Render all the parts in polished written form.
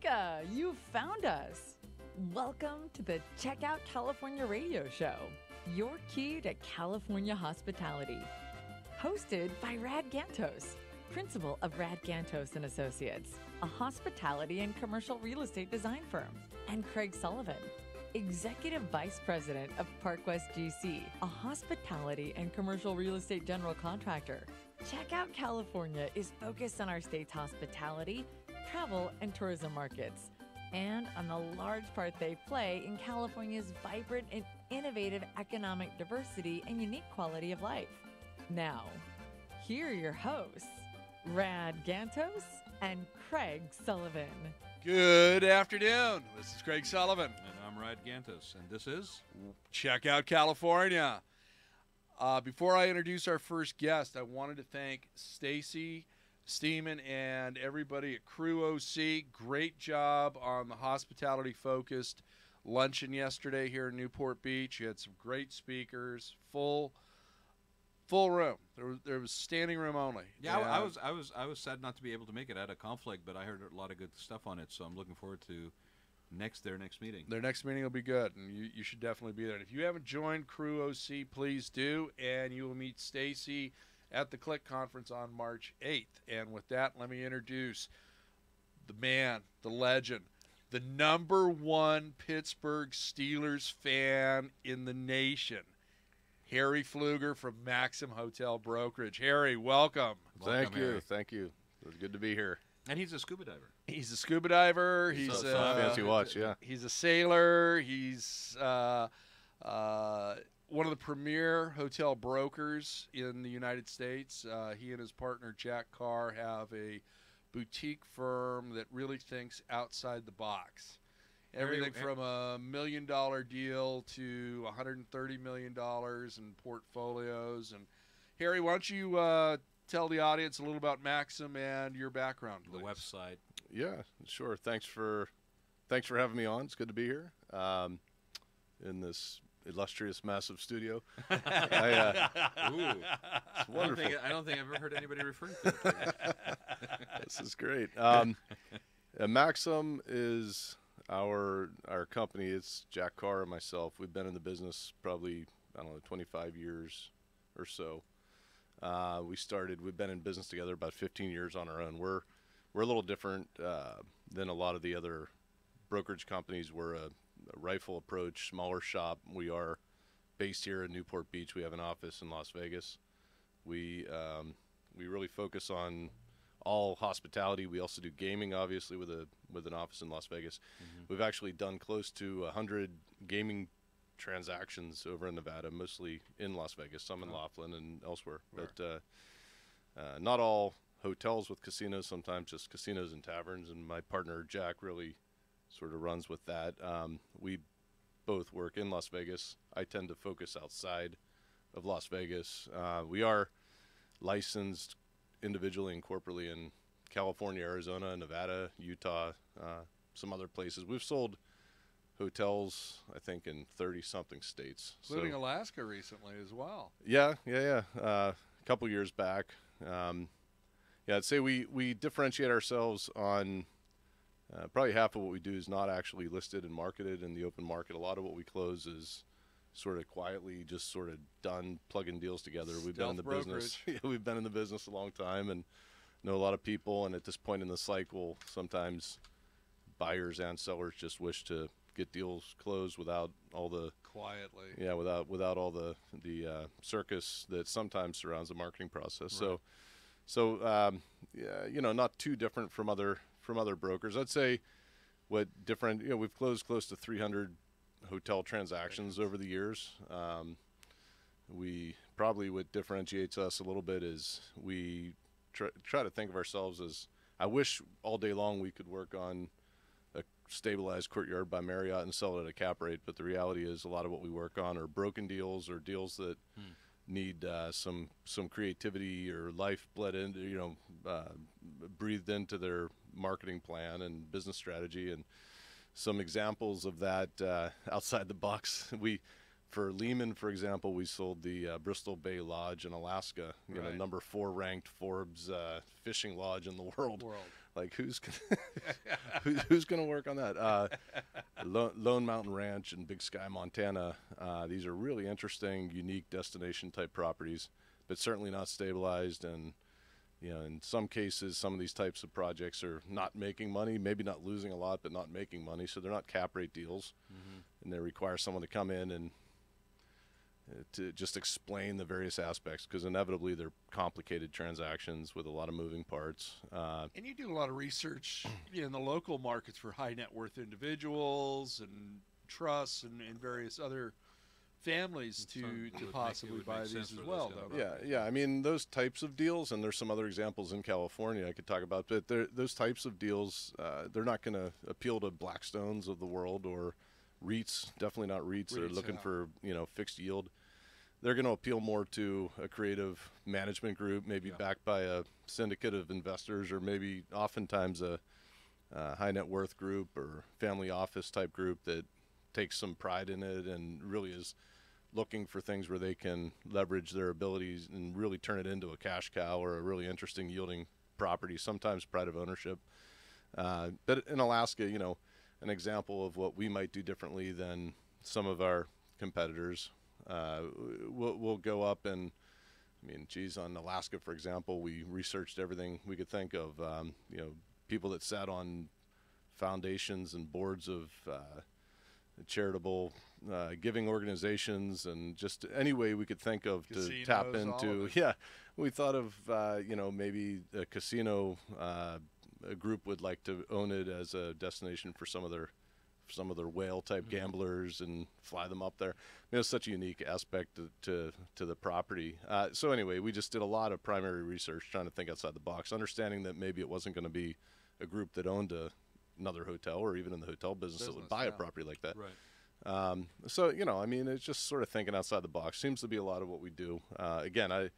Eureka! You found us! Welcome to the Check Out California radio show, your key to California hospitality. Hosted by Rad Gantos, principal of Rad Gantos & Associates, a hospitality and commercial real estate design firm, and Craig Sullivan, Executive Vice President of Park West GC, a hospitality and commercial real estate general contractor. Check Out California is focused on our state's hospitality, travel, and tourism markets, and on the large part they play in California's vibrant and innovative economic diversity and unique quality of life. Now, here are your hosts, Rad Gantos and Craig Sullivan. Good afternoon. This is Craig Sullivan. And I'm Rad Gantos, and this is Check Out California. Before I introduce our first guest, I wanted to thank Stacy Steeman and everybody at Crew OC. Great job on the hospitality-focused luncheon yesterday here in Newport Beach. You had some great speakers, full room. There was standing room only. yeah. I was sad not to be able to make it. I had a conflict, but I heard a lot of good stuff on it, so I'm looking forward to their next meeting. Their next meeting will be good, and you should definitely be there. And if you haven't joined Crew OC, please do, and you will meet Stacy at the Click Conference on March 8th. And with that, let me introduce the man, the legend, the #1 Pittsburgh Steelers fan in the nation, Harry Pflueger from MAXIM Hotel Brokerage. Harry, welcome. Thank you. Harry. Thank you. It was good to be here. And he's a scuba diver. He's a scuba diver. He's So fancy watch, yeah. He's a sailor. He's one of the premier hotel brokers in the United States. He and his partner, Jack Carr, have a boutique firm that really thinks outside the box. Everything from a $1 million deal to $130 million in portfolios. And Harry, why don't you tell the audience a little about MAXIM and your background, The please. website. Yeah, sure. Thanks for having me on. It's good to be here in this illustrious, massive studio. Ooh, It's wonderful. I don't think I've ever heard anybody refer to it. This is great. MAXIM is our company. It's Jack Carr and myself. We've been in the business probably, 25 years or so. We've been in business together about 15 years on our own. We're a little different than a lot of the other brokerage companies. We're a rifle approach, smaller shop. We are based here in Newport Beach. We have an office in Las Vegas. We really focus on all hospitality. We also do gaming, obviously, with an office in Las Vegas. Mm-hmm. We've actually done close to 100 gaming transactions over in Nevada, mostly in Las Vegas, some in Laughlin and elsewhere. Where? But not all hotels with casinos, sometimes just casinos and taverns, and my partner Jack really sort of runs with that. We both work in Las Vegas. I tend to focus outside of Las Vegas. We are licensed individually and corporately in California, Arizona, Nevada, Utah, some other places. We've sold hotels, I think, in 30-something states. Including Alaska recently as well. Yeah. A couple years back. I'd say we differentiate ourselves on probably half of what we do is not actually listed and marketed in the open market. A lot of what we close is sort of quietly just sort of done, plugging deals together. We've been in the business. Yeah, we've been in the business a long time and know a lot of people. And at this point in the cycle, sometimes buyers and sellers just wish to get deals closed without all the without all the circus that sometimes surrounds the marketing process. Right. So not too different from other brokers. I'd say what different. We've closed close to 300 hotel transactions over the years. We probably what differentiates us a little bit is we try to think of ourselves as. I wish all day long we could work on a stabilized Courtyard by Marriott and sell it at a cap rate, but the reality is a lot of what we work on are broken deals or deals that need some creativity or life bled into, breathed into their marketing plan and business strategy. And some examples of that outside the box, for Lehman, for example, we sold the Bristol Bay Lodge in Alaska, Right. number 4 ranked Forbes fishing lodge in the world. Like who's going to work on that? Lone Mountain Ranch in Big Sky, Montana. These are really interesting, unique destination type properties, but certainly not stabilized. And in some cases, some of these types of projects are not making money, maybe not losing a lot, but not making money. So they're not cap rate deals, and they require someone to come in and to just explain the various aspects, because inevitably they're complicated transactions with a lot of moving parts. And you do a lot of research in the local markets for high net worth individuals and trusts and various other families to possibly buy these as well. Yeah. I mean, those types of deals, and there's some other examples in California I could talk about, but those types of deals, they're not going to appeal to Blackstones of the world or REITs. Definitely not REITs. They're looking for fixed yield. They're going to appeal more to a creative management group, maybe backed by a syndicate of investors, or maybe oftentimes a high net worth group or family office type group that takes some pride in it and really is looking for things where they can leverage their abilities and really turn it into a cash cow or a really interesting yielding property, sometimes pride of ownership. But in Alaska, an example of what we might do differently than some of our competitors, we'll go up and, on Alaska, for example, we researched everything we could think of, people that sat on foundations and boards of charitable giving organizations, and just any way we could think of Casinos, to tap into. Yeah, we thought of maybe a casino a group would like to own it as a destination for some of their whale type gamblers and fly them up there. It's such a unique aspect to the property. So anyway, we just did a lot of primary research trying to think outside the box, understanding that maybe it wasn't going to be a group that owned another hotel or even in the hotel business that would buy a property like that. Right. So, it's just sort of thinking outside the box. Seems to be a lot of what we do. Again,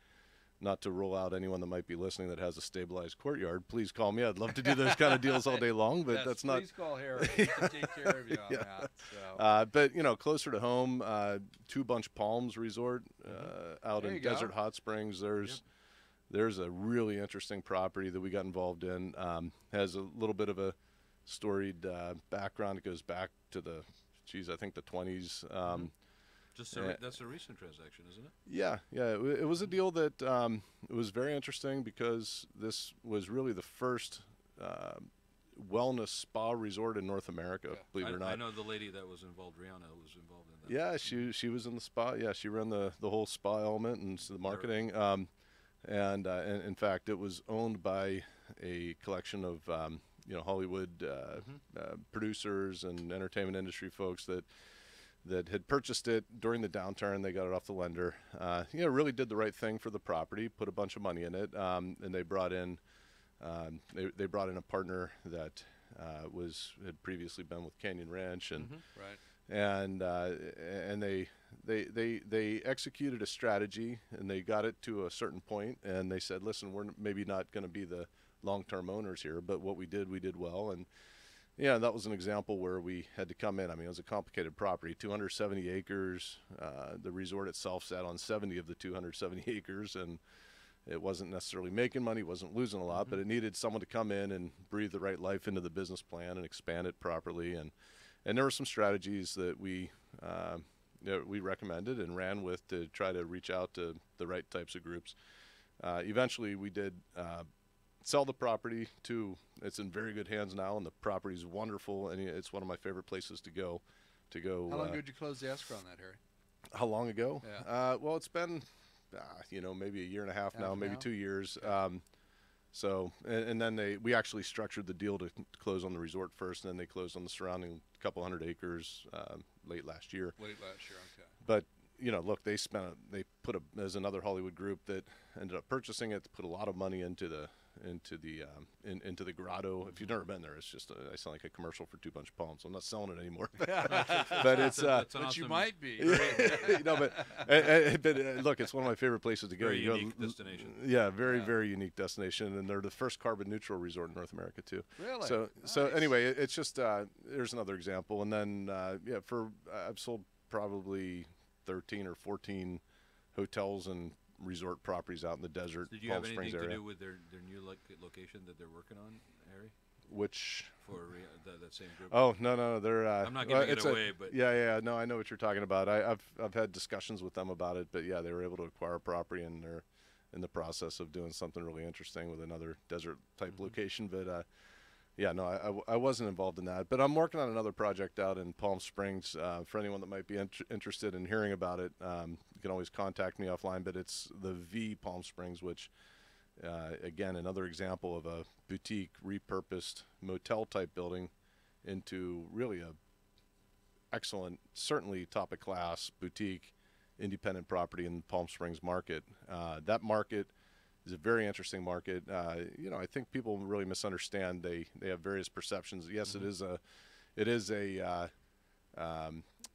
not to rule out anyone that might be listening that has a stabilized courtyard, please call me. I'd love to do those kind of deals all day long, but that's not. Please call Harry. He can take care of you on that. So. But closer to home, Two Bunch Palms Resort out in Desert Hot Springs. There's a really interesting property that we got involved in. Has a little bit of a storied background. It goes back to the 20s. That's a recent transaction, isn't it? Yeah. It was a deal that it was very interesting because this was really the first wellness spa resort in North America. Believe it or not. I know the lady that was involved. Rihanna was involved in that. Yeah, she was in the spa. Yeah, she ran the whole spa element and the marketing. And in fact, it was owned by a collection of Hollywood producers and entertainment industry folks that had purchased it during the downturn. They got it off the lender. Really did the right thing for the property, put a bunch of money in it, and they brought in they brought in a partner that had previously been with Canyon Ranch, and and they executed a strategy, and they got it to a certain point, and they said, listen, we're maybe not going to be the long-term owners here, but what we did well. And that was an example where we had to come in. It was a complicated property, 270 acres. The resort itself sat on 70 of the 270 acres, and it wasn't necessarily making money, wasn't losing a lot, but it needed someone to come in and breathe the right life into the business plan and expand it properly. And there were some strategies that we recommended and ran with to try to reach out to the right types of groups. Eventually, we did sell the property to. It's in very good hands now, and the property's wonderful, and it's one of my favorite places to go. How long ago did you close the escrow on that, Harry? How long ago? Yeah. Well, it's been, maybe a year and a half now, maybe 2 years. So, and then we actually structured the deal to close on the resort first, and then they closed on the surrounding couple hundred acres late last year. Okay. But look, they put there's another Hollywood group that ended up purchasing it, put a lot of money into the grotto. If you've never been there, it's just I sound like a commercial for Two Bunch Palms. I'm not selling it anymore, but it's but awesome. You might be. But look, it's one of my favorite places to go. Very unique destination. Yeah, very unique destination, and they're the first carbon neutral resort in North America too. Really? So anyway, it's just there's another example, and then I've sold probably 13 or 14 hotels and resort properties out in the desert, Did you Palm have Springs anything to area. do with their new location that they're working on, Harry? Which For that same group? Oh no, they're. I'm not giving it it's away, but yeah. No, I know what you're talking about. I've had discussions with them about it, but yeah, they were able to acquire property, and they're in the process of doing something really interesting with another desert type location. But yeah, no, I wasn't involved in that. But I'm working on another project out in Palm Springs. For anyone that might be interested in hearing about it, you can always contact me offline. But it's the V Palm Springs, which again, another example of a boutique repurposed motel type building into really a excellent, certainly top of class boutique independent property in the Palm Springs market. That market is a very interesting market. I think people really misunderstand. They have various perceptions. Yes, it is a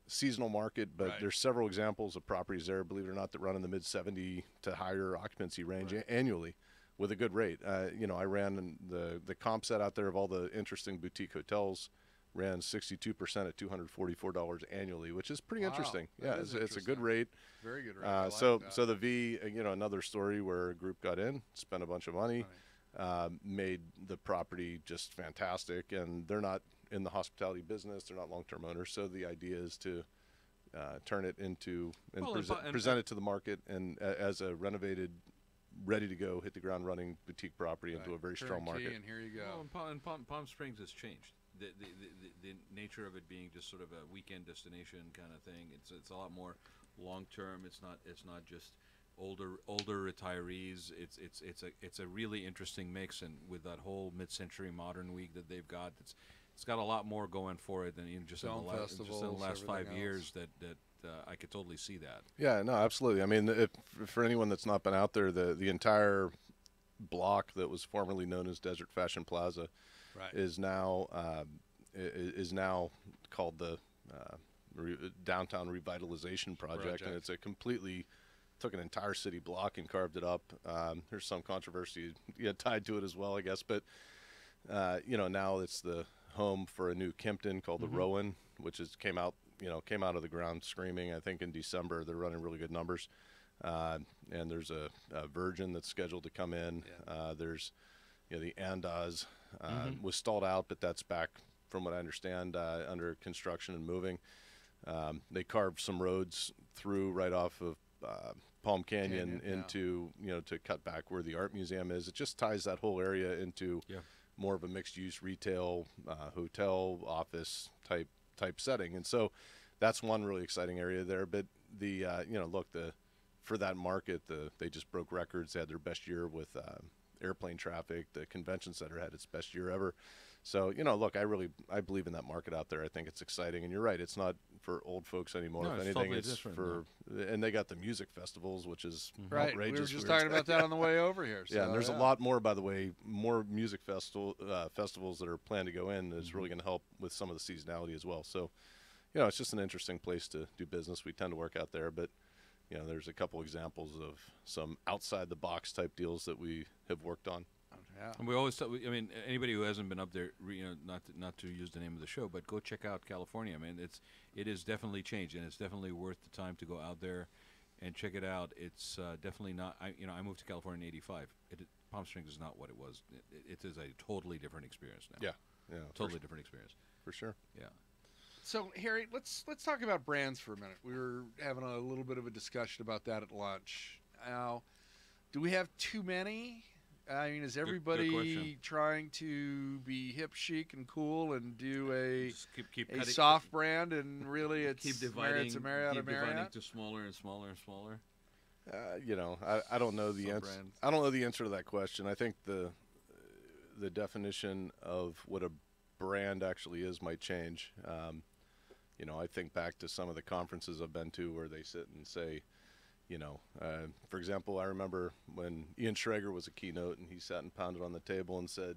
seasonal market, but there's several examples of properties there, believe it or not, that run in the mid 70 to higher occupancy range annually with a good rate. I ran the comp set out there of all the interesting boutique hotels, ran 62% at $244 annually, which is pretty interesting. Yeah, it's a good rate. Very good rate. So the V, another story where a group got in, spent a bunch of money, made the property just fantastic, and they're not in the hospitality business. They're not long-term owners. So the idea is to turn it into and present it to the market and as a renovated, ready to go, hit the ground running boutique property into a very strong market. And here you go. Well, and Palm Springs has changed. The nature of it being just sort of a weekend destination kind of thing. It's a lot more long term. It's not just older retirees. It's a really interesting mix, and with that whole mid-century modern week that they've got, it's got a lot more going for it than even just in the last 5 years. That I could totally see that. Yeah, no, absolutely. I mean, for anyone that's not been out there, the entire block that was formerly known as Desert Fashion Plaza is now called the Downtown Revitalization Project, and it's a completely took an entire city block and carved it up. There's some controversy tied to it as well, I guess, but now it's the home for a new Kimpton called the Rowan, which came out of the ground screaming. I think in December they're running really good numbers, and there's a Virgin that's scheduled to come in. There's the Andaz was stalled out, but that's back from what I understand under construction and moving. They carved some roads through right off of Palm Canyon into to cut back where the art museum is. It just ties that whole area into more of a mixed use retail, hotel, office type setting, and so that's one really exciting area there. But the for that market, they just broke records. They had their best year with airplane traffic. The convention center had its best year ever. So I believe in that market out there. I think it's exciting, and you're right. It's not for old folks anymore. No, if anything, totally it's for and they got the music festivals, which is outrageous. We were just talking about that on the way over here. So, yeah, and there's a lot more, by the way, more music festivals that are planned to go in. Is really going to help with some of the seasonality as well. So, it's just an interesting place to do business. We tend to work out there, but there's a couple examples of some outside the box type deals that we have worked on. Yeah. And we always anybody who hasn't been up there, not to use the name of the show, but go check out California. I mean, it is definitely changed, and it's definitely worth the time to go out there and check it out. It's definitely not. I moved to California in '85. Palm Springs is not what it was. It is a totally different experience now. Yeah, totally different experience for sure. Yeah. So Harry, let's talk about brands for a minute. We were having a little bit of a discussion about that at lunch. Now, do we have too many? I mean, is everybody trying to be hip, chic, and cool, and do a soft brand, and really it's keep dividing Marriott to smaller and smaller and smaller? I don't know the answer. I don't know the answer to that question. I think the definition of what a brand actually is might change. I think back to some of the conferences I've been to where they sit and say, for example, I remember when Ian Schrager was a keynote and he sat and pounded on the table and said,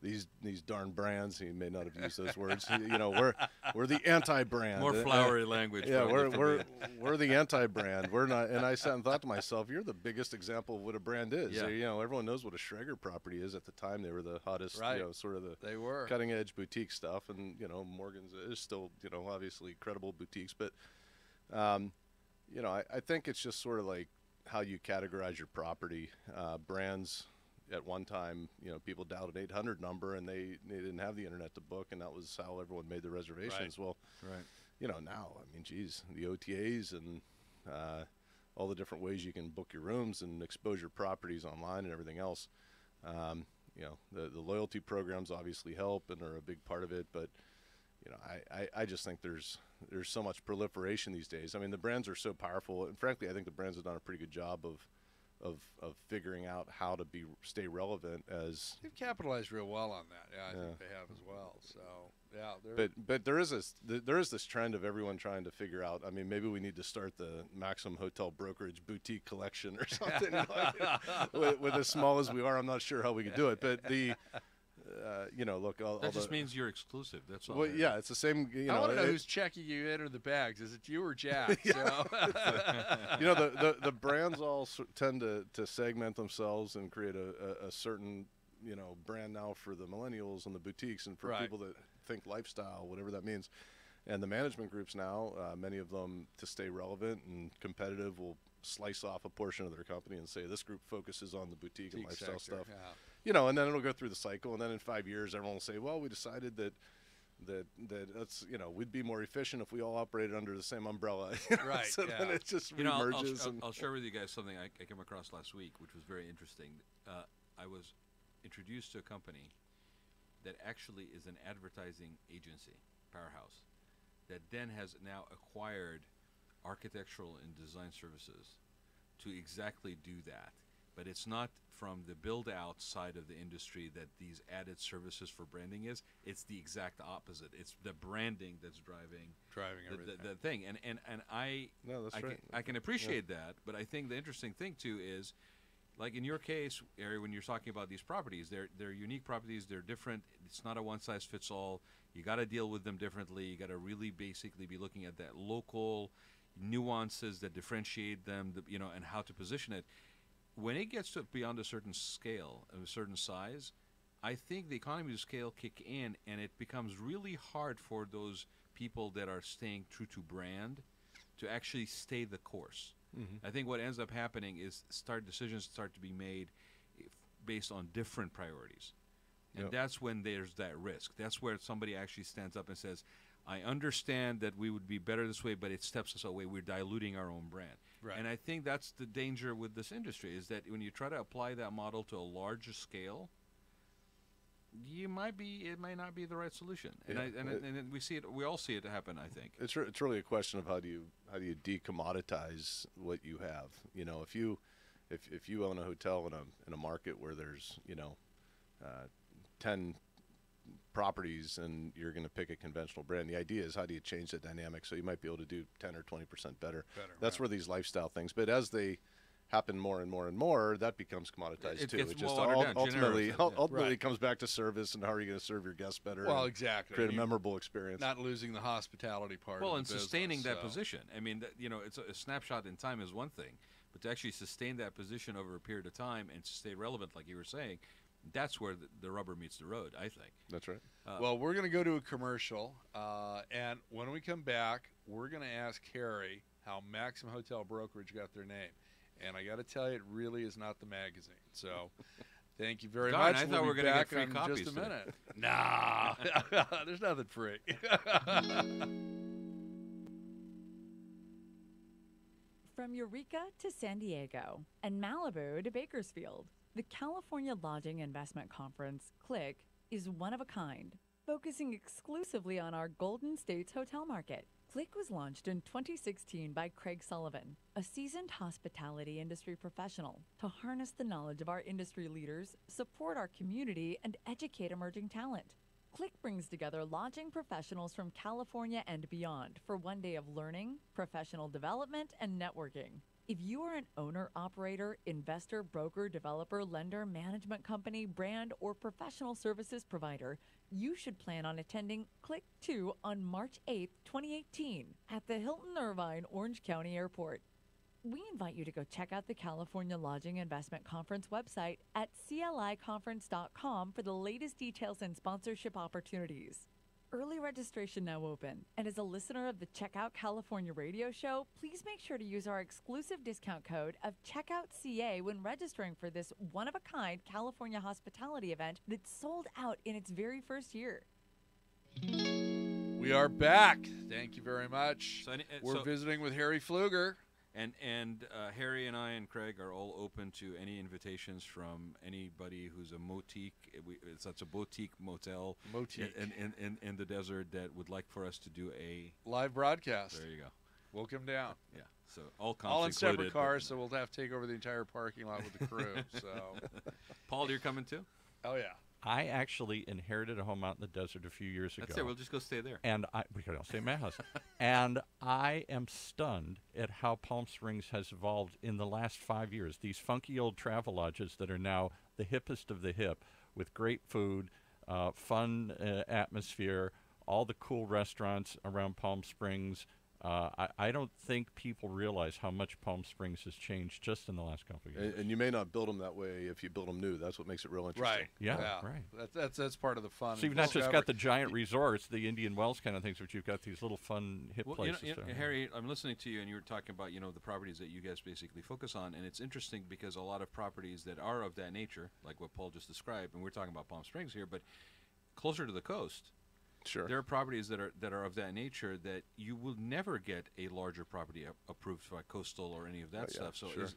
these darn brands. He may not have used those words. We're the anti-brand. More flowery language. Yeah, we're the anti-brand. We're not. And I sat and thought to myself, you're the biggest example of what a brand is. Yeah. Everyone knows what a Schrager property is. At the time, they were the hottest. Sort of the they were cutting edge boutique stuff. And Morgan's is still obviously credible boutiques, but I think it's just sort of like how you categorize your property. Brands at one time, people dialed an 800 number and they didn't have the internet to book, and that was how everyone made their reservations. Right. Well, now, I mean, geez, the OTAs and all the different ways you can book your rooms and expose your properties online and everything else. The loyalty programs obviously help and are a big part of it, but I just think there's so much proliferation these days. I mean, the brands are so powerful, and frankly, I think the brands have done a pretty good job of figuring out how to stay relevant as They've capitalized real well on that. Yeah, I think they have as well. So yeah, but there is this trend of everyone trying to figure out. I mean, maybe we need to start the Maxim Hotel Brokerage Boutique Collection or something. With as small as we are, I'm not sure how we could do it. But look, that just means you're exclusive. That's all. Well, yeah, it's the same. I want to know who's checking you in or the bags. Is it you or Jack? The brands all tend to segment themselves and create a certain brand now for the millennials and the boutiques and for people that think lifestyle, whatever that means. And the management groups now, many of them, to stay relevant and competitive, will slice off a portion of their company and say this group focuses on the boutique and lifestyle stuff. Yeah. And then it'll go through the cycle, and then in 5 years, everyone will say, well, we decided that that's we'd be more efficient if we all operated under the same umbrella. Right. So then it just remerges. I'll share with you guys something I came across last week, which was very interesting. I was introduced to a company that actually is an advertising agency, powerhouse, that then has now acquired architectural and design services to exactly do that. But it's not from the build-out side of the industry that these added services for branding is. It's the exact opposite. It's the branding that's driving everything. The thing. And I can appreciate that, but I think the interesting thing, too, is, like in your case, Ari, when you're talking about these properties, they're unique properties. They're different. It's not a one-size-fits-all. You got to deal with them differently. You got to really basically be looking at that local nuances that differentiate them, and how to position it. When it gets to beyond a certain scale, a certain size, I think the economies of scale kick in, and it becomes really hard for those people that are staying true to brand to actually stay the course. I think what ends up happening is decisions start to be made based on different priorities. And that's when there's that risk. That's where somebody actually stands up and says, I understand that we would be better this way, but it steps us away. We're diluting our own brand. Right. And I think that's the danger with this industry, is that when you try to apply that model to a larger scale, it might not be the right solution. And we see it. We all see it happen, I think. It's really a question of how do you decommoditize what you have. If you own a hotel in a market where there's 10 properties and you're going to pick a conventional brand, the idea is how do you change the dynamic so you might be able to do 10 or 20% better. That's where these lifestyle things. But as they happen more and more and more, that becomes commoditized too. It just ultimately comes back to service and how are you going to serve your guests better. Well, exactly. Create a memorable experience. Not losing the hospitality part. Well, of and the sustaining business, that position. I mean, it's a snapshot in time is one thing, but to actually sustain that position over a period of time and to stay relevant, like you were saying, that's where the rubber meets the road, I think. That's right. Well, we're going to go to a commercial, and when we come back, we're going to ask Harry how Maxim Hotel Brokerage got their name. And I got to tell you, it really is not the magazine. So thank you very much. I thought we were going to get free copies just a minute. Nah, there's nothing free. From Eureka to San Diego and Malibu to Bakersfield, the California Lodging Investment Conference, CLIC, is one of a kind, focusing exclusively on our Golden States hotel market. CLIC was launched in 2016 by Craig Sullivan, a seasoned hospitality industry professional, to harness the knowledge of our industry leaders, support our community, and educate emerging talent. CLIC brings together lodging professionals from California and beyond for one day of learning, professional development, and networking. If you are an owner, operator, investor, broker, developer, lender, management company, brand, or professional services provider, you should plan on attending CLIC 2 on March 8, 2018 at the Hilton Irvine, Orange County Airport. We invite you to go check out the California Lodging Investment Conference website at cliconference.com for the latest details and sponsorship opportunities. Early registration now open, and as a listener of the Checkout California radio show, please make sure to use our exclusive discount code of CheckoutCA when registering for this one-of-a-kind California hospitality event that sold out in its very first year. We are back. Thank you very much. So We're visiting with Harry Pflueger. And Harry and I and Craig are all open to any invitations from anybody who's a motique. It's a boutique motel in the desert that would like for us to do a live broadcast. There you go. We'll come down. Yeah. So all in separate cars, so we'll have to take over the entire parking lot with the crew. So, Paul, you're coming too? Oh yeah. I actually inherited a home out in the desert a few years ago. That's it. We'll just go stay there. And we can all stay at my house. And I am stunned at how Palm Springs has evolved in the last 5 years. These funky old travel lodges that are now the hippest of the hip, with great food, fun atmosphere, all the cool restaurants around Palm Springs. I don't think people realize how much Palm Springs has changed just in the last couple of years. And you may not build them that way if you build them new. That's what makes it real interesting. Right. Yeah. Right. That's part of the fun. So you've not just got the giant resorts, the Indian Wells kind of things, but you've got these little fun hip places. Harry, I'm listening to you, and you were talking about the properties that you guys basically focus on, and it's interesting because a lot of properties that are of that nature, like what Paul just described, and we're talking about Palm Springs here, but closer to the coast. Sure. There are properties that are of that nature that you will never get a larger property approved by coastal or any of that stuff. So, sure.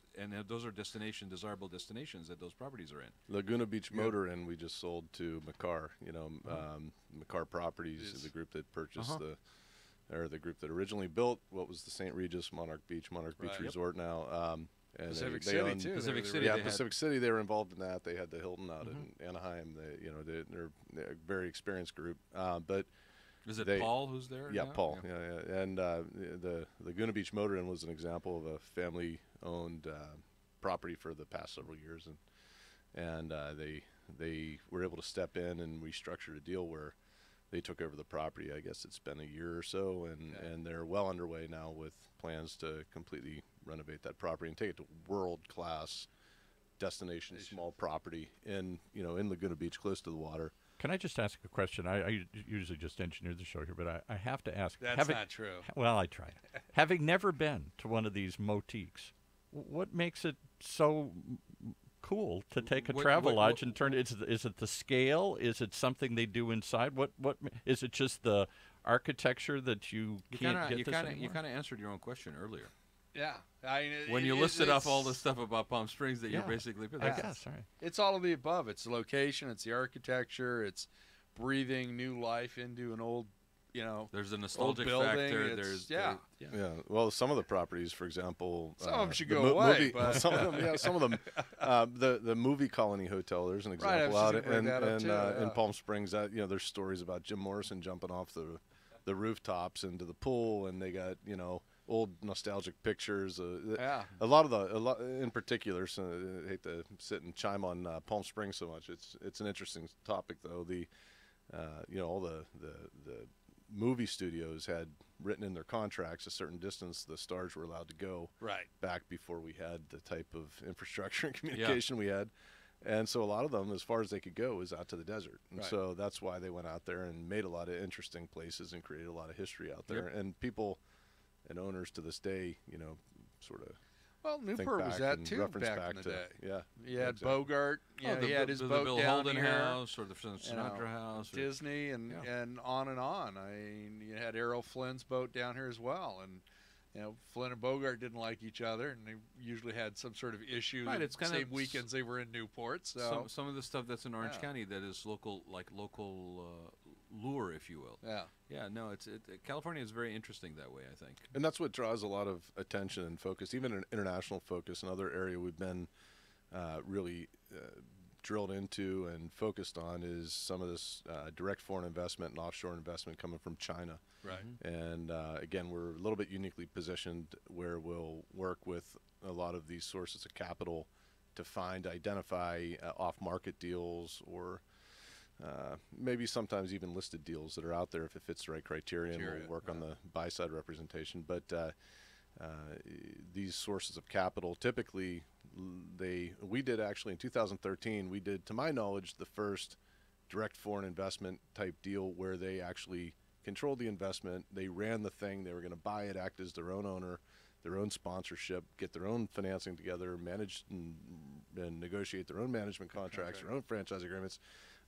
those are desirable destinations that those properties are in. Laguna Beach Motor Inn we just sold to Makar. Makar Properties, the group that purchased the group that originally built what was the St. Regis Monarch Beach Resort now. And Pacific they City own, too. Pacific City. Yeah, Pacific City. They were involved in that. They had the Hilton out in Anaheim. They're a very experienced group. But is it Paul who's there? Yeah, now? Paul. Yeah. And the Laguna Beach Motor Inn was an example of a family-owned property for the past several years, and they were able to step in and restructure a deal where they took over the property. I guess it's been a year or so, and they're well underway now with plans to completely renovate that property and take it to world-class destination, small property in Laguna Beach, close to the water. Can I just ask a question? I usually just engineer the show here, but I have to ask. That's not true. Well, I tried. Having never been to one of these motiques, what makes it so cool to take a travel lodge and turn it? Is it the scale? Is it something they do inside? What is it? Just the architecture that you can't get this anymore? You kind of answered your own question earlier. Yeah. When you listed off all the stuff about Palm Springs that you're basically... I guess, all right. It's all of the above. It's the location, it's the architecture, it's breathing new life into an old, there's a nostalgic building. factor. Well, some of the properties, for example... Some of them should go away. But some of them. The Movie Colony Hotel, there's an example out in Palm Springs. There's stories about Jim Morrison jumping off the rooftops into the pool, and they got, old nostalgic pictures. A lot in particular. So I hate to sit and chime on Palm Springs so much. It's an interesting topic though. All the movie studios had written in their contracts a certain distance the stars were allowed to go. Right. Back before we had the type of infrastructure and communication we had. And so a lot of them, as far as they could go, is out to the desert. And so that's why they went out there and made a lot of interesting places and created a lot of history out there. And people and owners to this day, sort of. Well, Newport was that too back in the day. Yeah. He had Bogart. He had his boat Bill down Holden here. House or the Sinatra House. Disney and on and on. I mean, you had Errol Flynn's boat down here as well. And, Flynn and Bogart didn't like each other, and they usually had some sort of issue. Right, it's kind same of weekends they were in Newport. So some of the stuff that's in Orange County that is local lure, if you will. Yeah. No, California is very interesting that way, I think. And that's what draws a lot of attention and focus, even an international focus. Another area we've been really drilled into and focused on is some of this direct foreign investment and offshore investment coming from China. Right. And again, we're a little bit uniquely positioned where we'll work with a lot of these sources of capital to identify off-market deals or maybe sometimes even listed deals that are out there if it fits the right criteria, and we'll work on the buy-side representation. But these sources of capital, typically, we did actually in 2013, we did, to my knowledge, the first direct foreign investment type deal where they actually controlled the investment. They ran the thing. They were going to buy it, act as their own owner, their own sponsorship, get their own financing together, manage and negotiate their own management contracts, their own franchise agreements.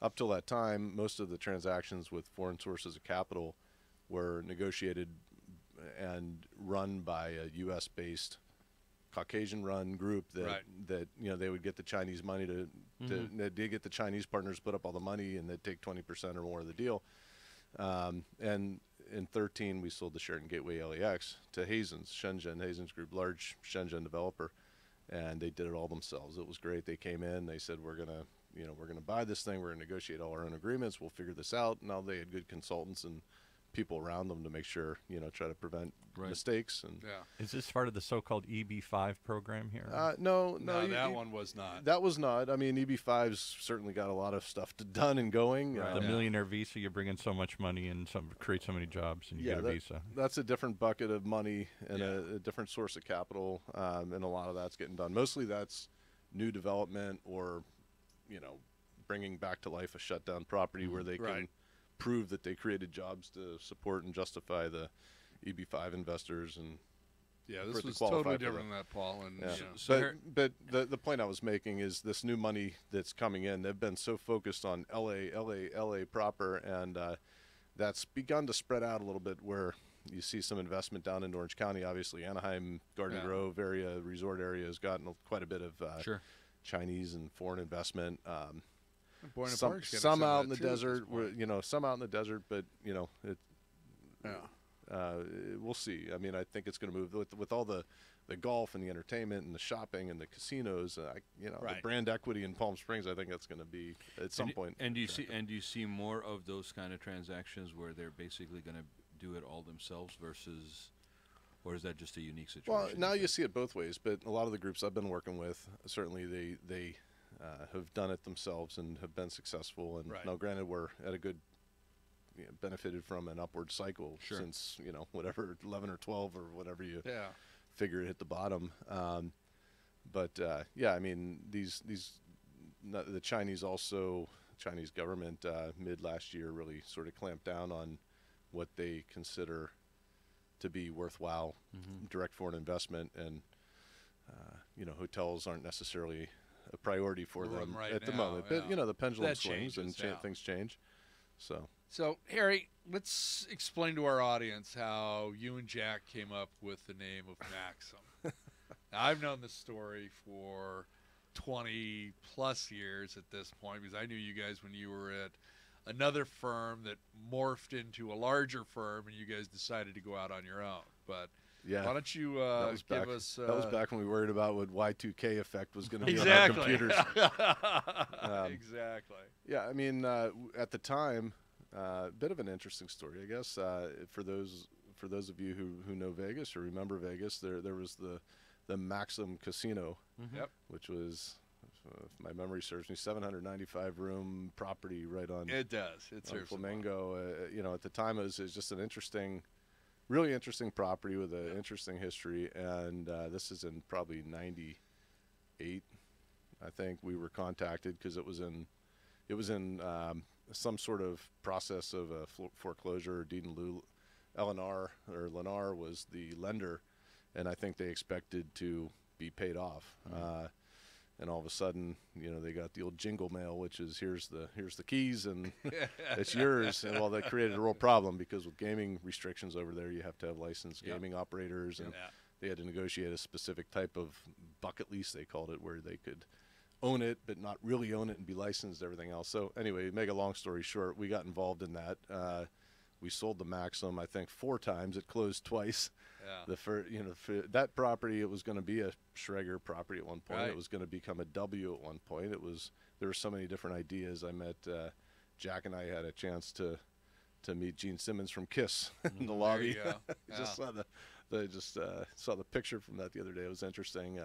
Up till that time, most of the transactions with foreign sources of capital were negotiated and run by a U.S.-based Caucasian-run group that they would get the Chinese money they'd get the Chinese partners put up all the money, and they'd take 20% or more of the deal. And in 2013, we sold the Sheraton Gateway LAX to Shenzhen Group, large Shenzhen developer, and they did it all themselves. It was great. They came in, they said, we're gonna buy this thing. We're gonna negotiate all our own agreements. We'll figure this out. Now they had good consultants and people around them to make sure, try to prevent mistakes. And is this part of the so-called EB5 program here? No, that one was not. That was not. I mean, EB5's certainly got a lot of stuff done and going. The millionaire visa, you bring in so much money and create so many jobs, and you get a visa. That's a different bucket of money and a different source of capital, and a lot of that's getting done. Mostly that's new development or, bringing back to life a shutdown property where they can prove that they created jobs to support and justify the EB5 investors. And this was totally different than that, Paul. And but the point I was making is this new money that's coming in. They've been so focused on LA proper, and that's begun to spread out a little bit. Where you see some investment down in Orange County, obviously Anaheim, Garden Grove area, resort area has gotten quite a bit of Chinese and foreign investment. Some out in the desert, some out in the desert, but we'll see. I mean, I think it's going to move with all the golf and the entertainment and the shopping and the casinos. The brand equity in Palm Springs. I think that's going to be at some point. And do you see more of those kind of transactions where they're basically going to do it all themselves versus, or is that just a unique situation? Well, now you see it both ways. But a lot of the groups I've been working with, certainly they have done it themselves and have been successful. And now, granted, we're at a good, benefited from an upward cycle since, whatever, 11 or 12 or whatever you figure it hit the bottom. But I mean, the Chinese government mid last year really sort of clamped down on what they consider to be worthwhile direct foreign investment. And, hotels aren't necessarily a priority for them at the moment. But, the pendulum swings and things change. So, Harry, let's explain to our audience how you and Jack came up with the name of Maxim. Now, I've known this story for 20-plus years at this point, because I knew you guys when you were at another firm that morphed into a larger firm, and you guys decided to go out on your own. But why don't you give us... that was back when we worried about what Y2K effect was going to be on our computers. Exactly. Yeah, I mean, at the time, a bit of an interesting story, I guess. For those of you who know Vegas or remember Vegas, there was the Maxim Casino, which was, if my memory serves me, 795-room property right on. It does. It on Flamingo. At the time, it was just an really interesting property with an interesting history. And this is in probably '98, I think. We were contacted because it was in some sort of process of a foreclosure or deed in lieu. Lennar was the lender, and I think they expected to be paid off. And all of a sudden, they got the old jingle mail, which is here's the keys and it's yours. And well, that created a real problem because with gaming restrictions over there, you have to have licensed gaming operators, and they had to negotiate a specific type of bucket lease, they called it, where they could own it but not really own it and be licensed, everything else. So anyway, make a long story short, we got involved in that. We sold the Maxim, I think, 4 times. It closed twice. Yeah. For that property, it was going to be a Schreger property at one point. It was going to become a W at one point. There were so many different ideas. I met Jack, and I had a chance to meet Gene Simmons from Kiss in the lobby. There you go. Just saw the picture from that the other day. It was interesting.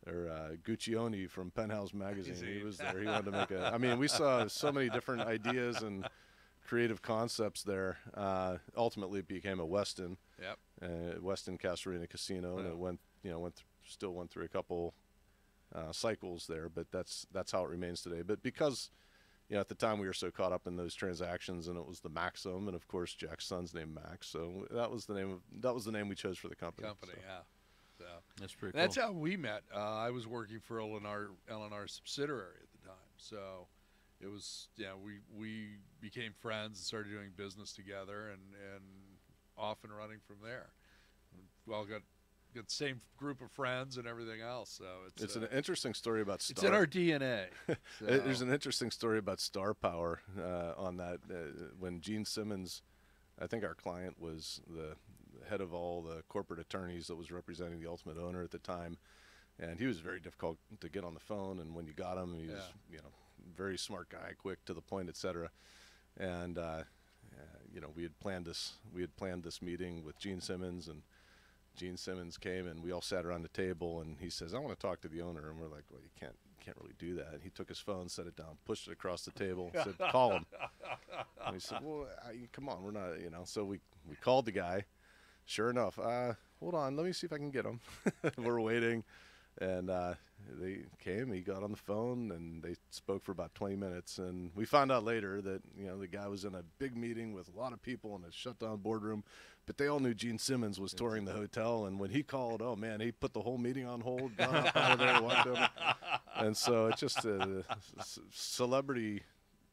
Or Guccione from Penthouse Magazine. He was there. He wanted to make I mean, we saw so many different ideas and creative concepts there. Ultimately, it became a Westin. Westin Casa Arena Casino, and it still went through a couple cycles there. But that's how it remains today. But because at the time we were so caught up in those transactions, and it was the MAXIM, and of course Jack's son's name Max, so that was the name we chose for the company. So. Yeah. So That's pretty cool. that's how we met. I was working for L&R subsidiary at the time, so it was we became friends and started doing business together, and off and running from there. We all got the same group of friends and everything else. So it's an interesting story about Star. It's in our DNA. So. There's an interesting story about Star Power on that. When Gene Simmons, I think our client was the head of all the corporate attorneys that was representing the ultimate owner at the time, and he was very difficult to get on the phone. And when you got him, he was very smart guy, quick to the point, etc. And we had planned this meeting with Gene Simmons, and Gene Simmons came, and we all sat around the table, and he says, "I want to talk to the owner." And we're like, "Well, you can't really do that." And he took his phone, set it down, pushed it across the table, said, "Call him." And we said, "Well, come on, we're not, So we called the guy. Sure enough, hold on, let me see if I can get him. We're waiting, and they came. He got on the phone, and they spoke for about 20 minutes. And we found out later that the guy was in a big meeting with a lot of people in a shut-down boardroom, but they all knew Gene Simmons was touring the hotel. And when he called, oh man, he put the whole meeting on hold, got up out of there, walked over. And so it's just celebrity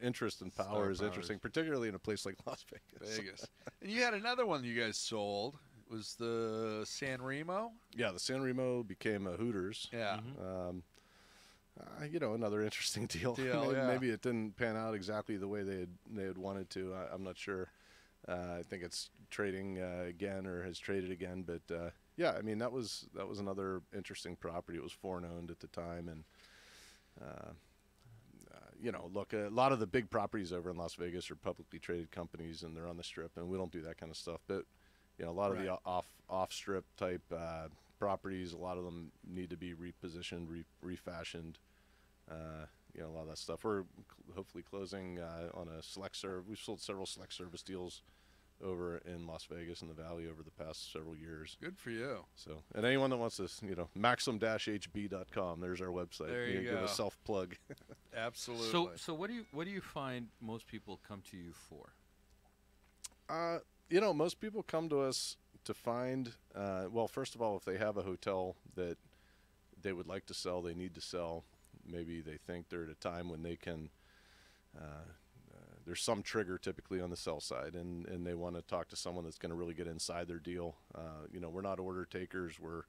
interest and power is interesting, particularly in a place like Las Vegas. And you had another one you guys sold. It was the San Remo? Yeah, the San Remo became a Hooters. Yeah. Another interesting deal. Maybe it didn't pan out exactly the way they had wanted to. I'm not sure. I think it's trading again, or has traded again. But that was another interesting property. It was foreign owned at the time, and look, a lot of the big properties over in Las Vegas are publicly traded companies, and they're on the Strip, and we don't do that kind of stuff. But a lot of the off Strip type properties, a lot of them need to be repositioned, refashioned. A lot of that stuff. We're hopefully closing on a select serve. We've sold several select service deals over in Las Vegas and the Valley over the past several years. Good for you. So, and anyone that wants us, maxim-hb.com. There's our website. There you go. Give a self plug. Absolutely. So what do you find most people come to you for? Most people come to us to find. Well, first of all, if they have a hotel that they would like to sell, they need to sell. Maybe they think they're at a time when they can. There's some trigger typically on the sell side, and they want to talk to someone that's going to really get inside their deal. We're not order takers. We're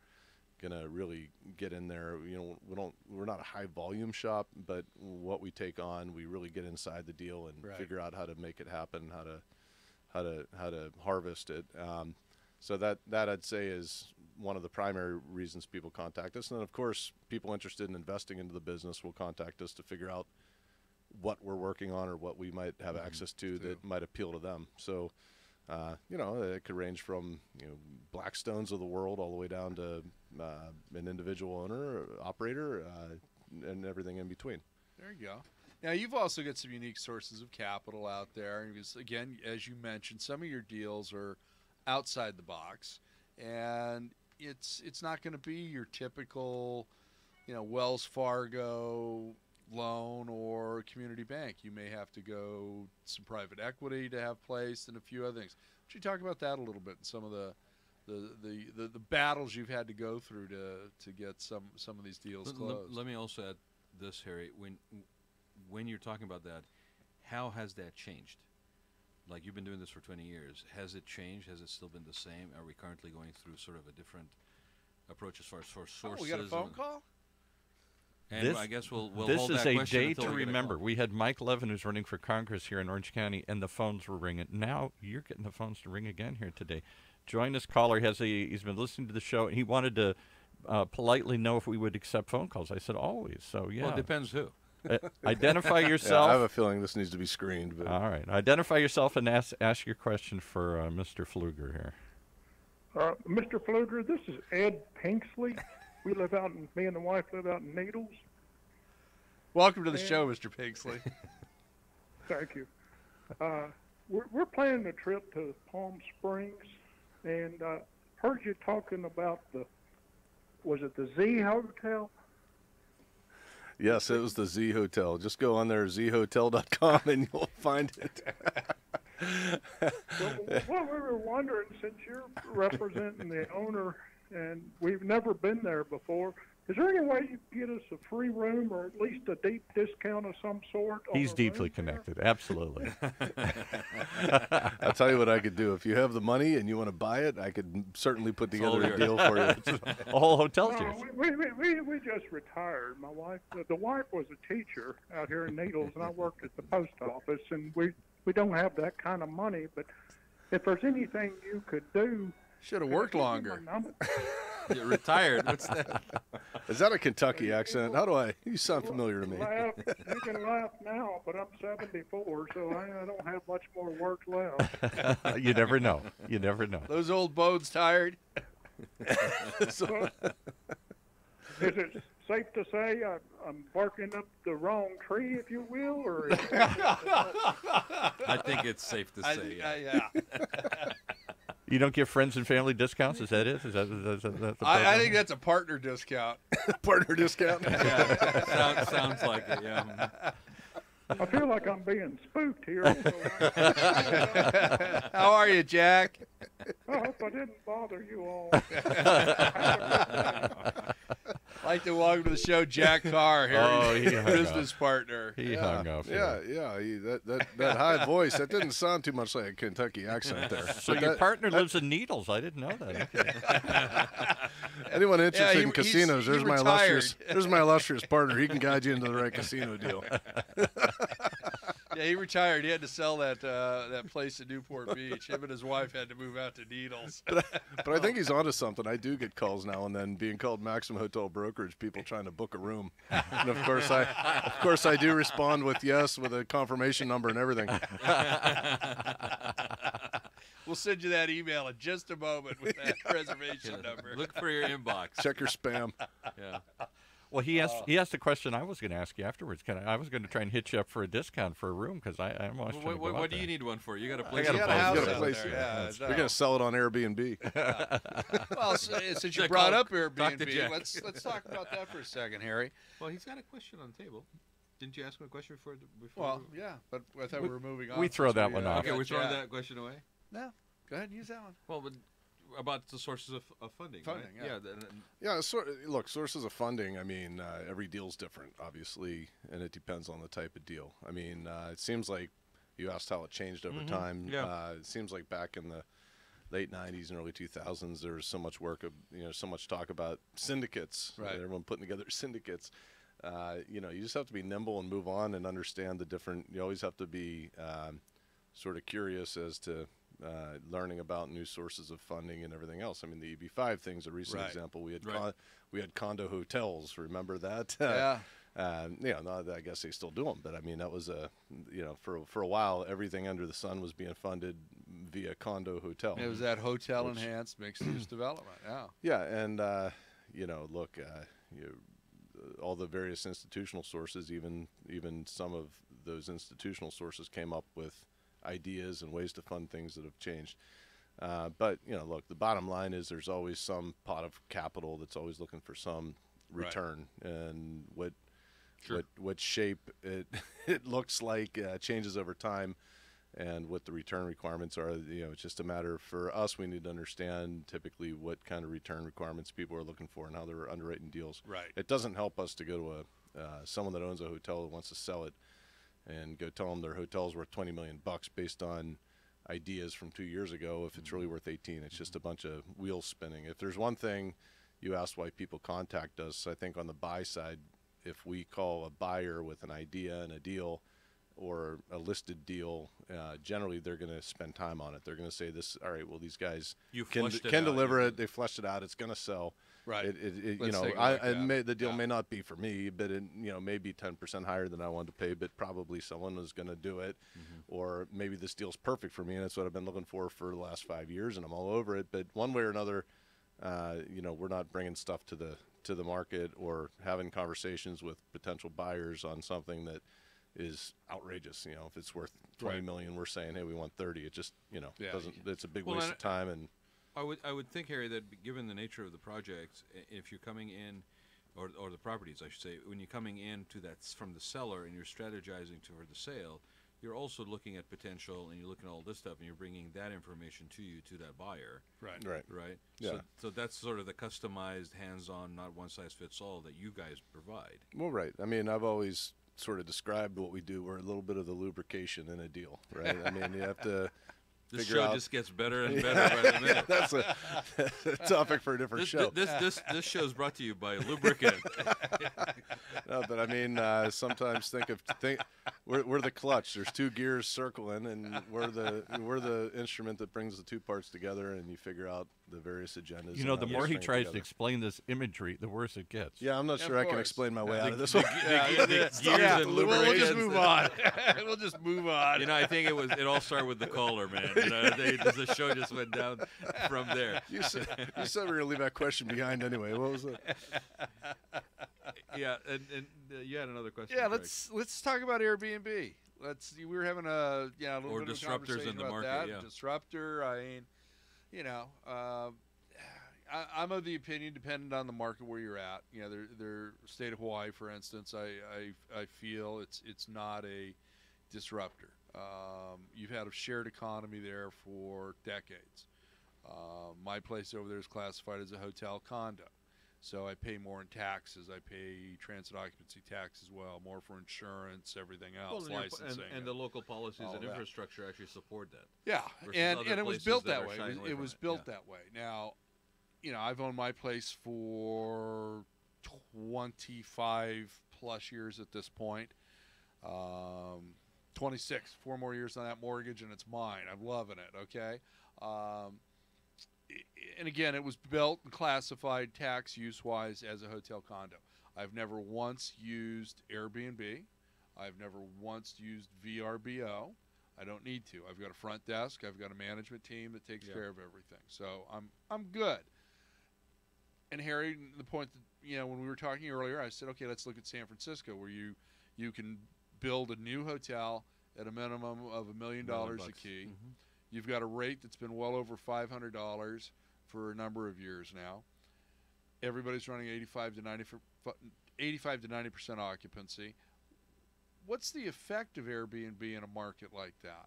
going to really get in there. We're not a high volume shop, but what we take on, we really get inside the deal and figure out how to make it happen, how to harvest it. So that I'd say is one of the primary reasons people contact us. And then of course, people interested in investing into the business will contact us to figure out what we're working on or what we might have access to that might appeal to them. So, it could range from, Blackstones of the world all the way down to an individual owner, or operator, and everything in between. There you go. Now, you've also got some unique sources of capital out there. Because, again, as you mentioned, some of your deals are outside the box, and it's not going to be your typical, Wells Fargo loan or community bank. You may have to go some private equity to have placed, and a few other things. Would you talk about that a little bit, and some of the battles you've had to go through to get some of these deals closed? Let me also add this, Harry. When you're talking about that, how has that changed? Like, you've been doing this for 20 years. Has it changed? Has it still been the same? Are we currently going through sort of a different approach as far as sources? Oh, we got a phone call? And I guess we'll this hold is that a question day until to we get a remember. call. We had Mike Levin, who's running for Congress here in Orange County, and the phones were ringing. Now you're getting the phones to ring again here today. Join this caller. He's been listening to the show, and he wanted to politely know if we would accept phone calls. I said always. So yeah. Well, it depends who. Identify yourself. Yeah, I have a feeling this needs to be screened. But. All right. Identify yourself and ask your question for Mr. Pflueger here. Mr. Pflueger, this is Ed Pinksley. Me and the wife live out in Needles. Welcome to the show, Mr. Pinksley. Thank you. We're planning a trip to Palm Springs, and heard you talking about was it the Z Hotel? Yes, it was the Z Hotel. Just go on there, zhotel.com, and you'll find it. Well, we were wondering, since you're representing the owner and we've never been there before, is there any way you can get us a free room or at least a deep discount of some sort? He's on deeply the room there? connected. Absolutely. I'll tell you what I could do. If you have the money and you want to buy it, I could certainly put together a deal for you. A whole hotel's No, yours. we just retired. My wife, the wife was a teacher out here in Needles, and I worked at the post office, and we don't have that kind of money. But if there's anything you could do, Should have worked longer. You're retired. What's that? Is that a Kentucky accent? How do I? You sound familiar to me. You can laugh now, but I'm 74, so I don't have much more work left. You never know. You never know. Those old bones tired. So, is it safe to say I'm barking up the wrong tree, if you will, or? I think it's safe to say. Yeah. You don't give friends and family discounts? Is that it? Is that the I think that's a partner discount. Partner discount. Yeah, sounds like it. Yeah. I feel like I'm being spooked here. So How are you, Jack? I hope I didn't bother you all. I'd like to welcome to the show Jack Carr, Harry's he hung business partner. He hung up. Yeah. That high voice, that didn't sound too much like a Kentucky accent there. So your partner lives in Needles. I didn't know that. Okay. Anyone interested in he's casinos, there's my retired. illustrious partner. He can guide you into the right casino deal. Yeah, he retired. He had to sell that place in Newport Beach. Him and his wife had to move out to Needles. But I think he's onto something. I do get calls now and then, being called MAXIM Hotel Brokerage, people trying to book a room. And of course I do respond with yes, with a confirmation number and everything. We'll send you that email in just a moment with that reservation number. Look for your inbox. Check your spam. Yeah. Well, he asked the question I was going to ask you afterwards. I was going to try and hit you up for a discount for a room because I'm always trying to go out What do there. you need one for? You got a place. got a You got a place. house You got a out place, there. yeah. Yeah, You're going to sell it on Airbnb. Well, since you Jack, brought call- up talk to Airbnb, Jack. let's talk about that for a second, Harry. Well, he's got a question on the table. Didn't you ask him a question before? Well, yeah, but I thought we were moving on. we throw since that one off. Okay, we're throwing Jack. that question away. No, go ahead and use that one. Well, but about the sources of funding. Funding, right? yeah. Yeah, look, sources of funding, I mean, every deal's different, obviously, and it depends on the type of deal. I mean, it seems like you asked how it changed over time. Yeah. It seems like back in the late 90s and early 2000s, there was so much work, so much talk about syndicates. Right. Everyone putting together syndicates. You just have to be nimble and move on and understand the different, you always have to be sort of curious as to learning about new sources of funding and everything else. I mean, the EB5 thing's a recent Right. example. We had Right. we had condo hotels. Remember that? Yeah. I guess they still do them, but I mean, that was for a while, everything under the sun was being funded via condo hotel. It was that hotel enhanced mixed use development. Yeah. Yeah, and look, all the various institutional sources, even some of those institutional sources came up with ideas and ways to fund things that have changed. But look, the bottom line is there's always some pot of capital that's always looking for some return, and what shape it looks like changes over time, and what the return requirements are. It's just a matter for us. We need to understand typically what kind of return requirements people are looking for and how they're underwriting deals. Right. It doesn't help us to go to someone that owns a hotel that wants to sell it and go tell them their hotel's worth $20 million based on ideas from 2 years ago. If it's really worth 18, it's just a bunch of wheels spinning. If there's one thing, you asked why people contact us. I think on the buy side, if we call a buyer with an idea and a deal or a listed deal, generally they're going to spend time on it. They're going to say this, all right, well, these guys You can fleshed it out, deliver you- it. They fleshed it out. It's going to sell. Right. Let's take a look, yeah. the deal Yeah. may not be for me, but it may be 10% higher than I wanted to pay, but probably someone is going to do it. Or maybe this deal's perfect for me, and that's what I've been looking for the last 5 years, and I'm all over it. But one way or another, we're not bringing stuff to the market or having conversations with potential buyers on something that is outrageous. If it's worth $20 million, we're saying, hey, we want 30. It just doesn't. It's a big Well, waste and of time. And I would think, Harry, that given the nature of the project, if you're coming in or the properties, I should say, when you're coming into that from the seller and you're strategizing for the sale, you're also looking at potential, and you're looking at all this stuff, and you're bringing that information to that buyer. Right. Yeah. So that's sort of the customized, hands-on, not one-size-fits-all that you guys provide. Well, right. I mean, I've always sort of described what we do. We're a little bit of the lubrication in a deal, right? I mean, you have to This figure show out. just gets better and better by the minute. That's a topic for a different show. This show is brought to you by lubricant. No, but I mean, sometimes think we're the clutch. There's two gears circling, and we're the instrument that brings the two parts together, and you figure out the various agendas. You know, and the how more they he string tries to together. explain this imagery, the worse it gets. Yeah, I'm not Yeah, sure of I can course. explain my way out of this the one. gears and We'll lubricants. just move on. We'll just move on. You know, I think it all started with the caller, man. You know, the show just went down from there. You said we were gonna leave that question behind anyway. What was it? Yeah, and you had another question. Yeah, Craig. let's talk about Airbnb. We were having a little Or bit of a disruptors conversation in the about market, that. yeah. Disruptor. I mean, I'm of the opinion, dependent on the market where you're at. You know, their state of Hawaii, for instance, I feel it's not a disruptor. You've had a shared economy there for decades. My place over there is classified as a hotel condo. So I pay more in taxes. I pay transit occupancy tax as well, more for insurance, everything else, licensing. And the local policies all and that. infrastructure actually support that. Yeah, versus and other it was places built that that are way. shying away It from was it. built Yeah. that way. Now, I've owned my place for 25 plus years at this point. 26, 4 more years on that mortgage, and it's mine. I'm loving it. Okay. And again, it was built and classified tax use-wise as a hotel condo. I've never once used Airbnb. I've never once used VRBO. I don't need to. I've got a front desk. I've got a management team that takes care of everything. So I'm good. And Harry, the point that, when we were talking earlier, I said, okay, let's look at San Francisco, where you can build a new hotel at a minimum of $1 million a key. Mm-hmm. You've got a rate that's been well over $500 for a number of years now. Everybody's running 85 to 90% occupancy. What's the effect of Airbnb in a market like that?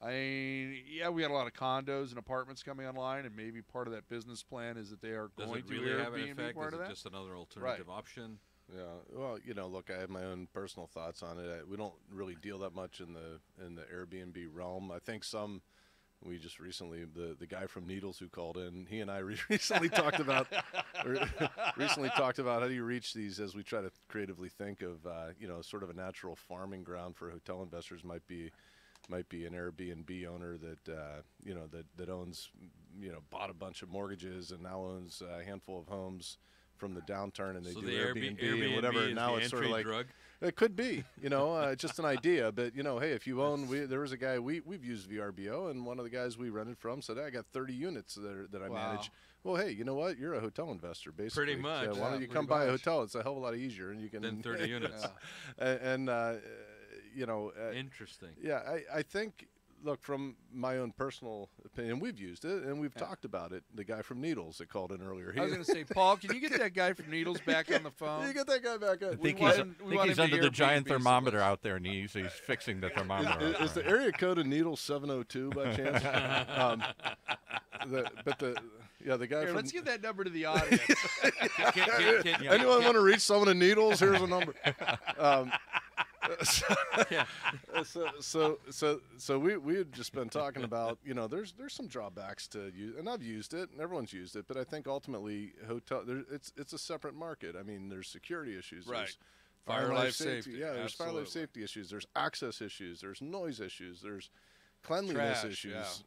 I mean, yeah, we had a lot of condos and apartments coming online, and maybe part of that business plan is that they are Does going it to really have an Airbnb effect? part Is of it that. just another alternative option? Yeah. Well, look, I have my own personal thoughts on it. We don't really deal that much in the Airbnb realm. I think we just recently the guy from Needles who called in, he and I recently talked about how do you reach these, as we try to creatively think of sort of a natural farming ground for hotel investors might be an Airbnb owner that owns, bought a bunch of mortgages and now owns a handful of homes from the downturn, and they So do the Airbnb and whatever. is Now the it's sort of entry like drug? it could be, it's just an idea. But hey, if you own, there was a guy we've used VRBO, and one of the guys we rented from said, I got 30 units that I manage. Well, hey, you know what? You're a hotel investor, basically. Pretty much. So why don't you pretty come buy a much. hotel? It's a hell of a lot easier, and you can Then 30 units. Interesting. Yeah, I think. Look, from my own personal opinion, we've used it, and we've talked about it. The guy from Needles that called in earlier. I was going to say, Paul, can you get that guy from Needles back on the phone? You get that guy back on. I think want he's, him- we think want he's him to under the Airbnb giant some of thermometer this. out there, and he's fixing the thermometer. Is the area code of Needles 702 by chance? The guy Here, from. let's give that number to the audience. Anyone want to reach someone in Needles? Here's a number. So we had just been talking about, there's some drawbacks to use, and I've used it, and everyone's used it, but I think ultimately it's a separate market. I mean, there's security issues, Right. there's Fire, life, safety. Yeah, there's fire life Absolutely. safety issues, there's access issues, there's noise issues, there's cleanliness Trash, issues,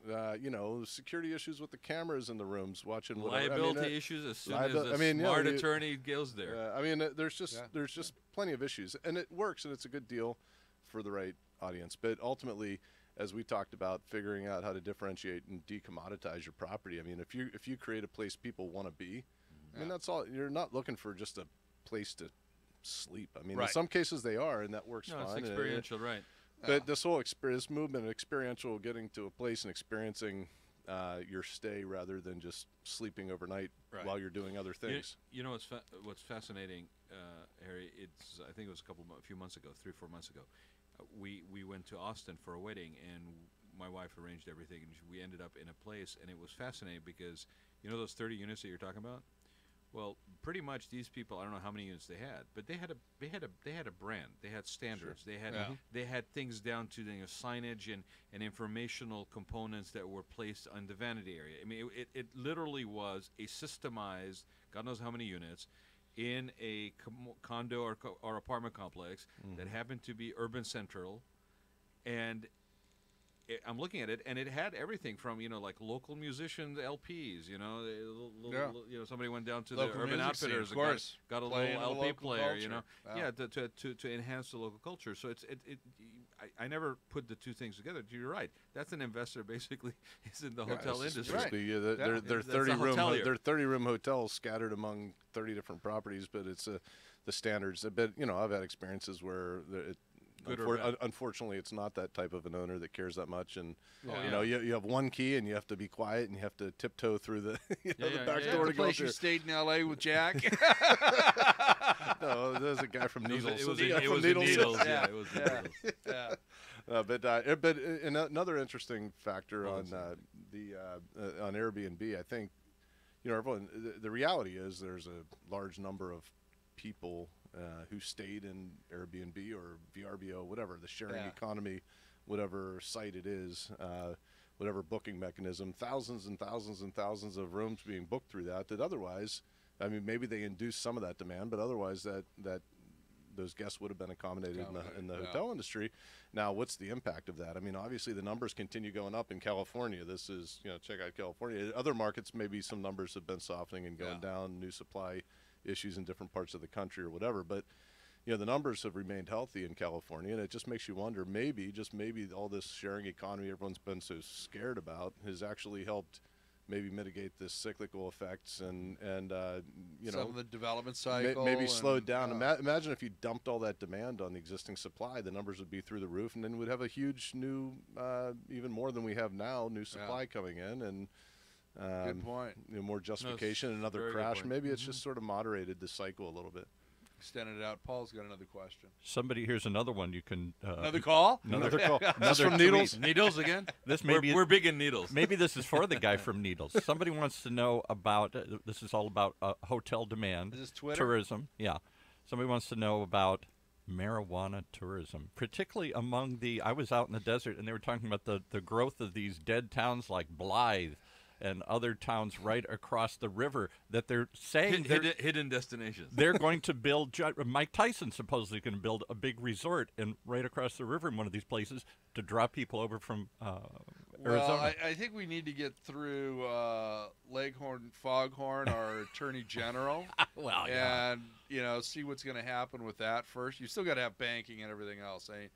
security issues with the cameras in the rooms watching whatever. Liability issues as soon as the smart attorney goes there. There's just plenty of issues, and it works, and it's a good deal for the right audience. But ultimately, as we talked about, figuring out how to differentiate and decommoditize your property. I mean, if you create a place people want to be, I mean, that's all. You're not looking for just a place to sleep. I mean, in some cases they are, and that works No, fine. it's experiential, right? But this whole this movement, experiential, getting to a place and experiencing your stay rather than just sleeping overnight Right. while you're doing other things. You know what's fascinating, Harry? I think it was a few months ago, 3-4 months ago. We went to Austin for a wedding, and my wife arranged everything, and we ended up in a place, and it was fascinating because you know those 30 units that you're talking about. Well, pretty much these people, I don't know how many units they had, but they had a brand. They had standards. Sure. They had things down to signage and informational components that were placed on the vanity area. I mean, it literally was a systemized, God knows how many units, in a condo or apartment complex that happened to be urban central, and I'm looking at it, and it had everything from like local musicians LPs. Somebody went down to Local the Urban music scene, Outfitters, of course. got a Playing little the LP local player. culture. To enhance the local culture. So I never put the two things together. You're right. That's an investor basically is in the hotel It's industry. Right. basically, That's they're a 30-room hotelier. they're 30-room hotels scattered among 30 different properties, but it's the standards. But I've had experiences where Good or bad. unfortunately, it's not that type of an owner that cares that much, and Yeah. you have one key, and you have to be quiet, and you have to tiptoe through the the back yeah. door The to go place you through. stayed in L.A. with Jack. No, there's a guy from Needles. It was The guy in from Needles. Yeah, it was in Yeah. Needles. Yeah. But another interesting factor Well, on Airbnb, I think, everyone. The reality is there's a large number of people who stayed in Airbnb or VRBO, whatever the sharing economy, whatever site it is, whatever booking mechanism, thousands and thousands and thousands of rooms being booked through that otherwise, I mean, maybe they induced some of that demand, but otherwise that those guests would have been accommodated in the hotel industry. Now, what's the impact of that? I mean, obviously the numbers continue going up in California. This is, check out California. Other markets, maybe some numbers have been softening and going down, new supply issues in different parts of the country or whatever. But, the numbers have remained healthy in California, and it just makes you wonder, maybe all this sharing economy everyone's been so scared about has actually helped maybe mitigate this cyclical effects and Some of the development cycle. maybe slow it down. and, Imagine if you dumped all that demand on the existing supply, the numbers would be through the roof, and then we'd have a huge new, even more than we have now, new supply coming in, and Good point. more justification, very another good crash. point. Maybe it's just sort of moderated the cycle a little bit. Extended it out. Paul's got another question. Somebody, here's another one you can. Another call? Another call. That's Another from Needles. Needles again? This may be We're big in Needles. Maybe this is for the guy from Needles. Somebody wants to know about, this is all about hotel demand. Is this Twitter? Tourism, yeah. Somebody wants to know about marijuana tourism, particularly among I was out in the desert, and they were talking about the growth of these dead towns like Blythe and other towns right across the river that they're saying Hidden destinations. they're going to build. Mike Tyson supposedly going to build a big resort right across the river in one of these places to draw people over from Arizona. Well, I think we need to get through Leghorn Foghorn, our Attorney General, Well, yeah. and see what's going to happen with that first. You still got to have banking and everything else. I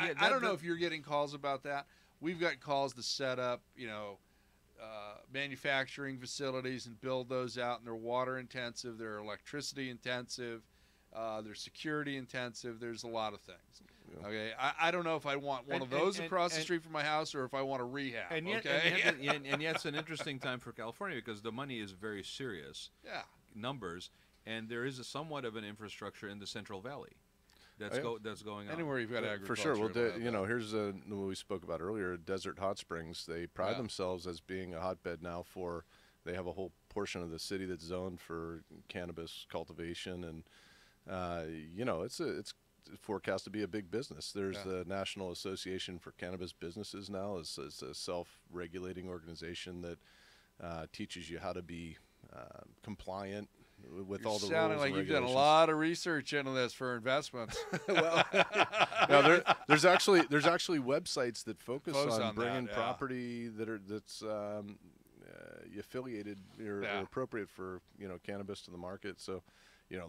Yeah, don't know if you're getting calls about that. We've got calls to set up, manufacturing facilities and build those out, and they're water intensive, they're electricity intensive, they're security intensive. There's a lot of things. Yeah. Okay, I don't know if I want one of those across the street from my house or if I want a rehab. And yet, okay, and yet it's an interesting time for California because the money is very serious yeah. numbers, and there is somewhat of an infrastructure in the Central Valley that's going on. Anywhere you've got For agriculture. sure. Well, you'll have that. here's what we spoke about earlier, Desert Hot Springs. They pride themselves as being a hotbed now they have a whole portion of the city that's zoned for cannabis cultivation, and it's forecast to be a big business. There's the National Association for Cannabis Businesses now. It's a self-regulating organization that teaches you how to be compliant with You're all the sounding rules like and you've done a regulations. lot of research into this for investments. No, there's actually websites that focus Focus on on bringing that, yeah. property that's affiliated or appropriate for cannabis to the market. So,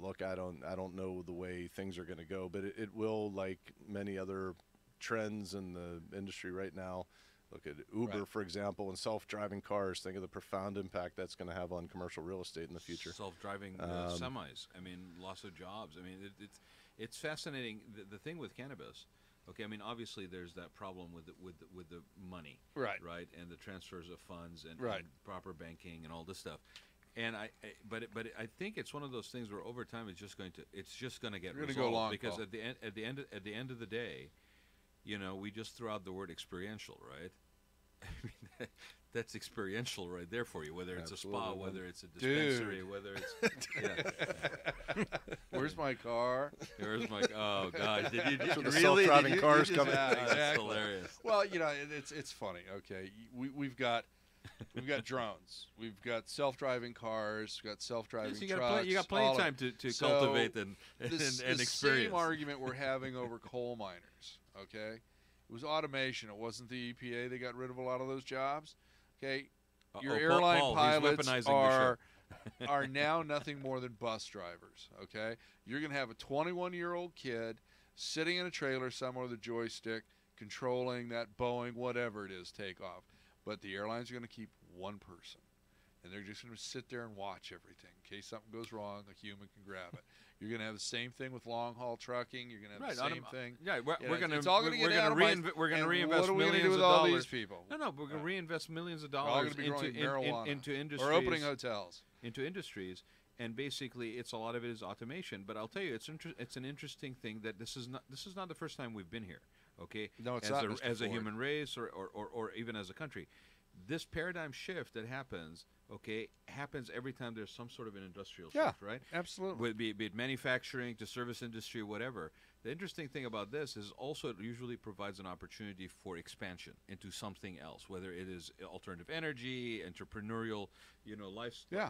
look, I don't know the way things are going to go, but it will, like many other trends in the industry right now. Look at Uber, for example, and self-driving cars. Think of the profound impact that's going to have on commercial real estate in the future. Self-driving semis. I mean, loss of jobs. I mean, it's fascinating. The thing with cannabis, Okay, I mean, obviously there's that problem with the money, Right. right, and the transfers of funds and, Right. and proper banking and all this stuff. And but I think it's one of those things where over time it's just going to get We're gonna resolved go long, because Paul. at the end of the day, you know, we just threw out the word experiential, right? I mean, that's experiential right there for you. Whether it's a spa, Absolutely. whether it's a dispensary, whether it's Where's my car? Here's my oh gosh, did you So the really? self-driving Did you cars just- coming. That's Exactly. hilarious. Well, you know, it's funny. Okay, we've got drones, we've got self-driving cars, we've got self-driving Yes, you trucks. got plenty all of of time it. to So, cultivate and This and the experience. same argument we're having over coal miners. Okay, it was automation. It wasn't the EPA that got rid of a lot of those jobs. Okay, your airline Paul, he's pilots weaponizing the are now nothing more than bus drivers. Okay, you're going to have a 21-year-old kid sitting in a trailer somewhere with a joystick controlling that Boeing whatever it is takeoff, but the airlines are going to keep one person, and they're just going to sit there and watch everything in case something goes wrong. A human can grab it. You're going to have the same thing with long-haul trucking. You're going to have the same thing. Yeah, we're You know, going to it's all gonna get atomized, we're going to and reinvest what are we gonna millions do with of all dollars. these people? No, we're going to reinvest millions of We're all dollars going to be growing marijuana into industries. or opening hotels. Into industries, and basically, it's a lot of it is automation. But I'll tell you, it's an interesting thing that this is not the first time we've been here. Okay, No, it's as not, a, Mr. as a Ford. human race or even as a country. This paradigm shift that happens, okay, happens every time there's some sort of an industrial Yeah. shift, right? Absolutely. Be it manufacturing to service industry, whatever. The interesting thing about this is also it usually provides an opportunity for expansion into something else, whether it is alternative energy, entrepreneurial, you know,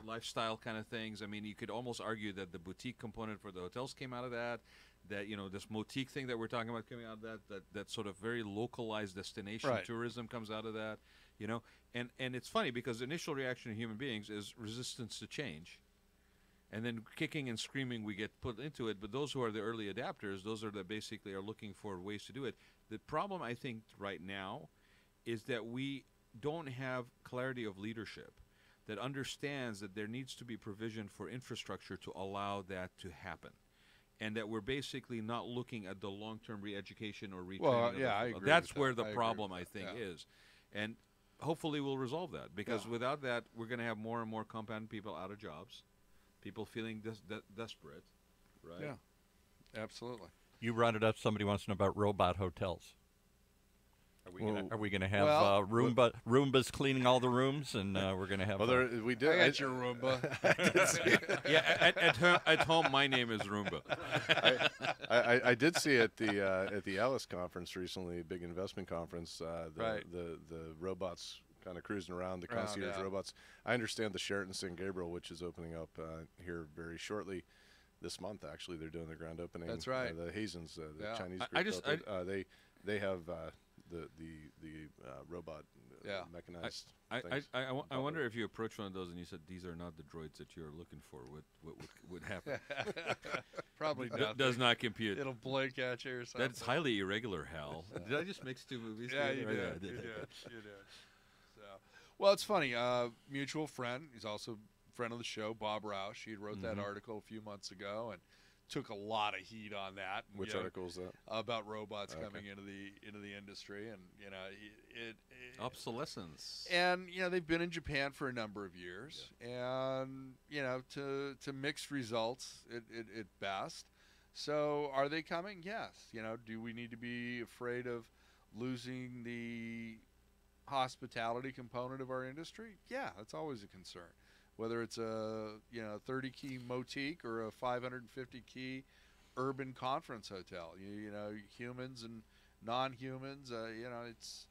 lifestyle kind of things. I mean, you could almost argue that the boutique component for the hotels came out of that. That, you know, this motique thing that we're talking about coming out of that sort of very localized destination Right. tourism comes out of that, you know. And it's funny because the initial reaction of human beings is resistance to change. And then kicking and screaming, we get put into it. But those who are the early adapters, those are that basically are looking for ways to do it. The problem, I think, right now is that we don't have clarity of leadership that understands that there needs to be provision for infrastructure to allow that to happen. And that we're basically not looking at the long-term re-education or retraining. Well, of yeah, the- I agree That's with where that. the I agree problem, with I that, think, yeah. is. And hopefully we'll resolve that because Yeah. without that, we're going to have more and more compound people out of jobs, people feeling desperate, right? Yeah. Absolutely. You brought it up. Somebody wants to know about robot hotels. Well, Are we going to have well, Roombas cleaning all the rooms, and we're going to have? Well, we did. I got your Roomba. Yeah, at home, my name is Roomba. I did see at the Alice conference recently, big investment conference, Right. the robots kind of cruising around, the Around, concierge yeah. robots. I understand the Sheraton St. Gabriel, which is opening up here very shortly. This month, actually, they're doing their grand opening. That's right. The Hazens, the Yeah. Chinese I group, just- built it. They have the robot Yeah. mechanized I things. wonder if you approach one of those and you said, these are not the droids that you're looking for, what would happen? Probably not. Does not compute. It'll blink at you or something. That's highly irregular, Hal. Did I just mix two movies? Yeah, together? you Yeah, I did. You did. did. You did. So, well, it's funny. Mutual friend. He's also a friend of the show, Bob Roush. He wrote that article a few months ago and took a lot of heat on that. Which you know, article is that? about robots Okay. coming into the industry, and you know it Obsolescence. and you know they've been in Japan for a number of years, and you know to mixed results at best. So are they coming? Yes. You know, do we need to be afraid of losing the hospitality component of our industry? Yeah, that's always a concern. Whether it's a 30 key motique or a 550 key urban conference hotel, you know, humans and non-humans, you know, it's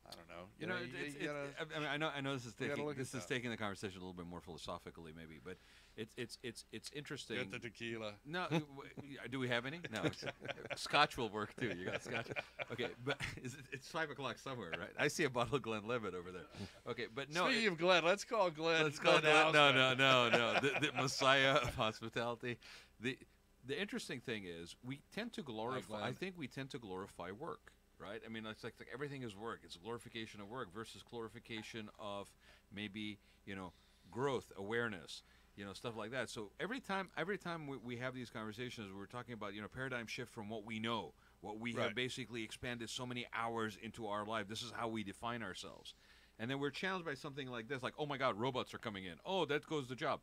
I don't know. You know, you gotta- I mean, I know this is you gotta taking look at that. taking the conversation a little bit more philosophically, maybe, but it's interesting. Get the tequila. No, do we have any? No, Scotch will work too. You got Scotch. Okay, but it's 5 o'clock somewhere, right? I see a bottle of Glenlivet over there. Okay, but no. Speaking of Glenn, let's call Glenn. Let's call Glenn it no, Housman. no. The Messiah of hospitality. The interesting thing is we tend to glorify. Glenn. I think we tend to glorify work, right? I mean, it's like everything is work. It's glorification of work versus glorification of maybe growth, awareness, stuff like that. So every time we have these conversations, we're talking about paradigm shift from what we know, What we Right. have basically expanded so many hours into our life. This is how we define ourselves. And then we're challenged by something like this, like, oh my God, robots are coming in. Oh, that goes the job.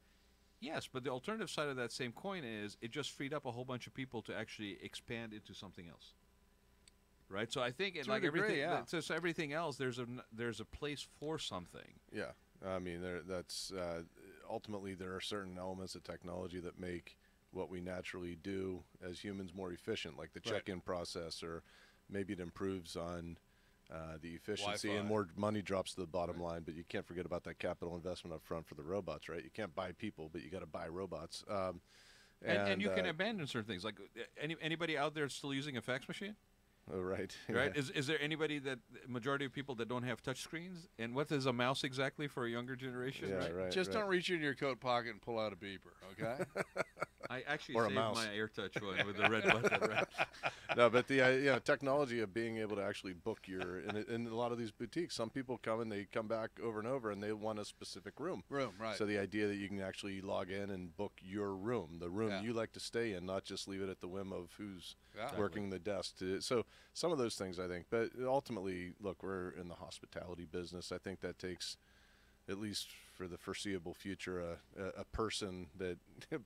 Yes, but the alternative side of that same coin is it just freed up a whole bunch of people to actually expand into something else. Right? So I think To a like degree, everything, yeah. so everything else, there's a place for something. Yeah, I mean, that's ultimately there are certain elements of technology that make what we naturally do as humans more efficient, like the Right. check-in process, or maybe it improves on the efficiency Wi-Fi. and more money drops to the bottom line. But you can't forget about that capital investment up front for the robots, right? You can't buy people, but you got to buy robots. And you can abandon certain things. Like anybody out there still using a fax machine? Oh, right. Right? Yeah. Is there anybody majority of people that don't have touch screens? And what is a mouse exactly for a younger generation? Yeah, right? right. Just right. don't reach in your coat pocket and pull out a beeper, okay? I actually Or a saved mouse. my AirTouch one with the red button, right? No, but the technology of being able to actually book your in a lot of these boutiques, some people come and they come back over and over and they want a specific room. Room, right. So the idea that you can actually log in and book your room, the room Yeah. you like to stay in, not just leave it at the whim of who's Yeah. working the desk. So some of those things, I think. But ultimately, look, we're in the hospitality business. I think that takes, at least for the foreseeable future, a person that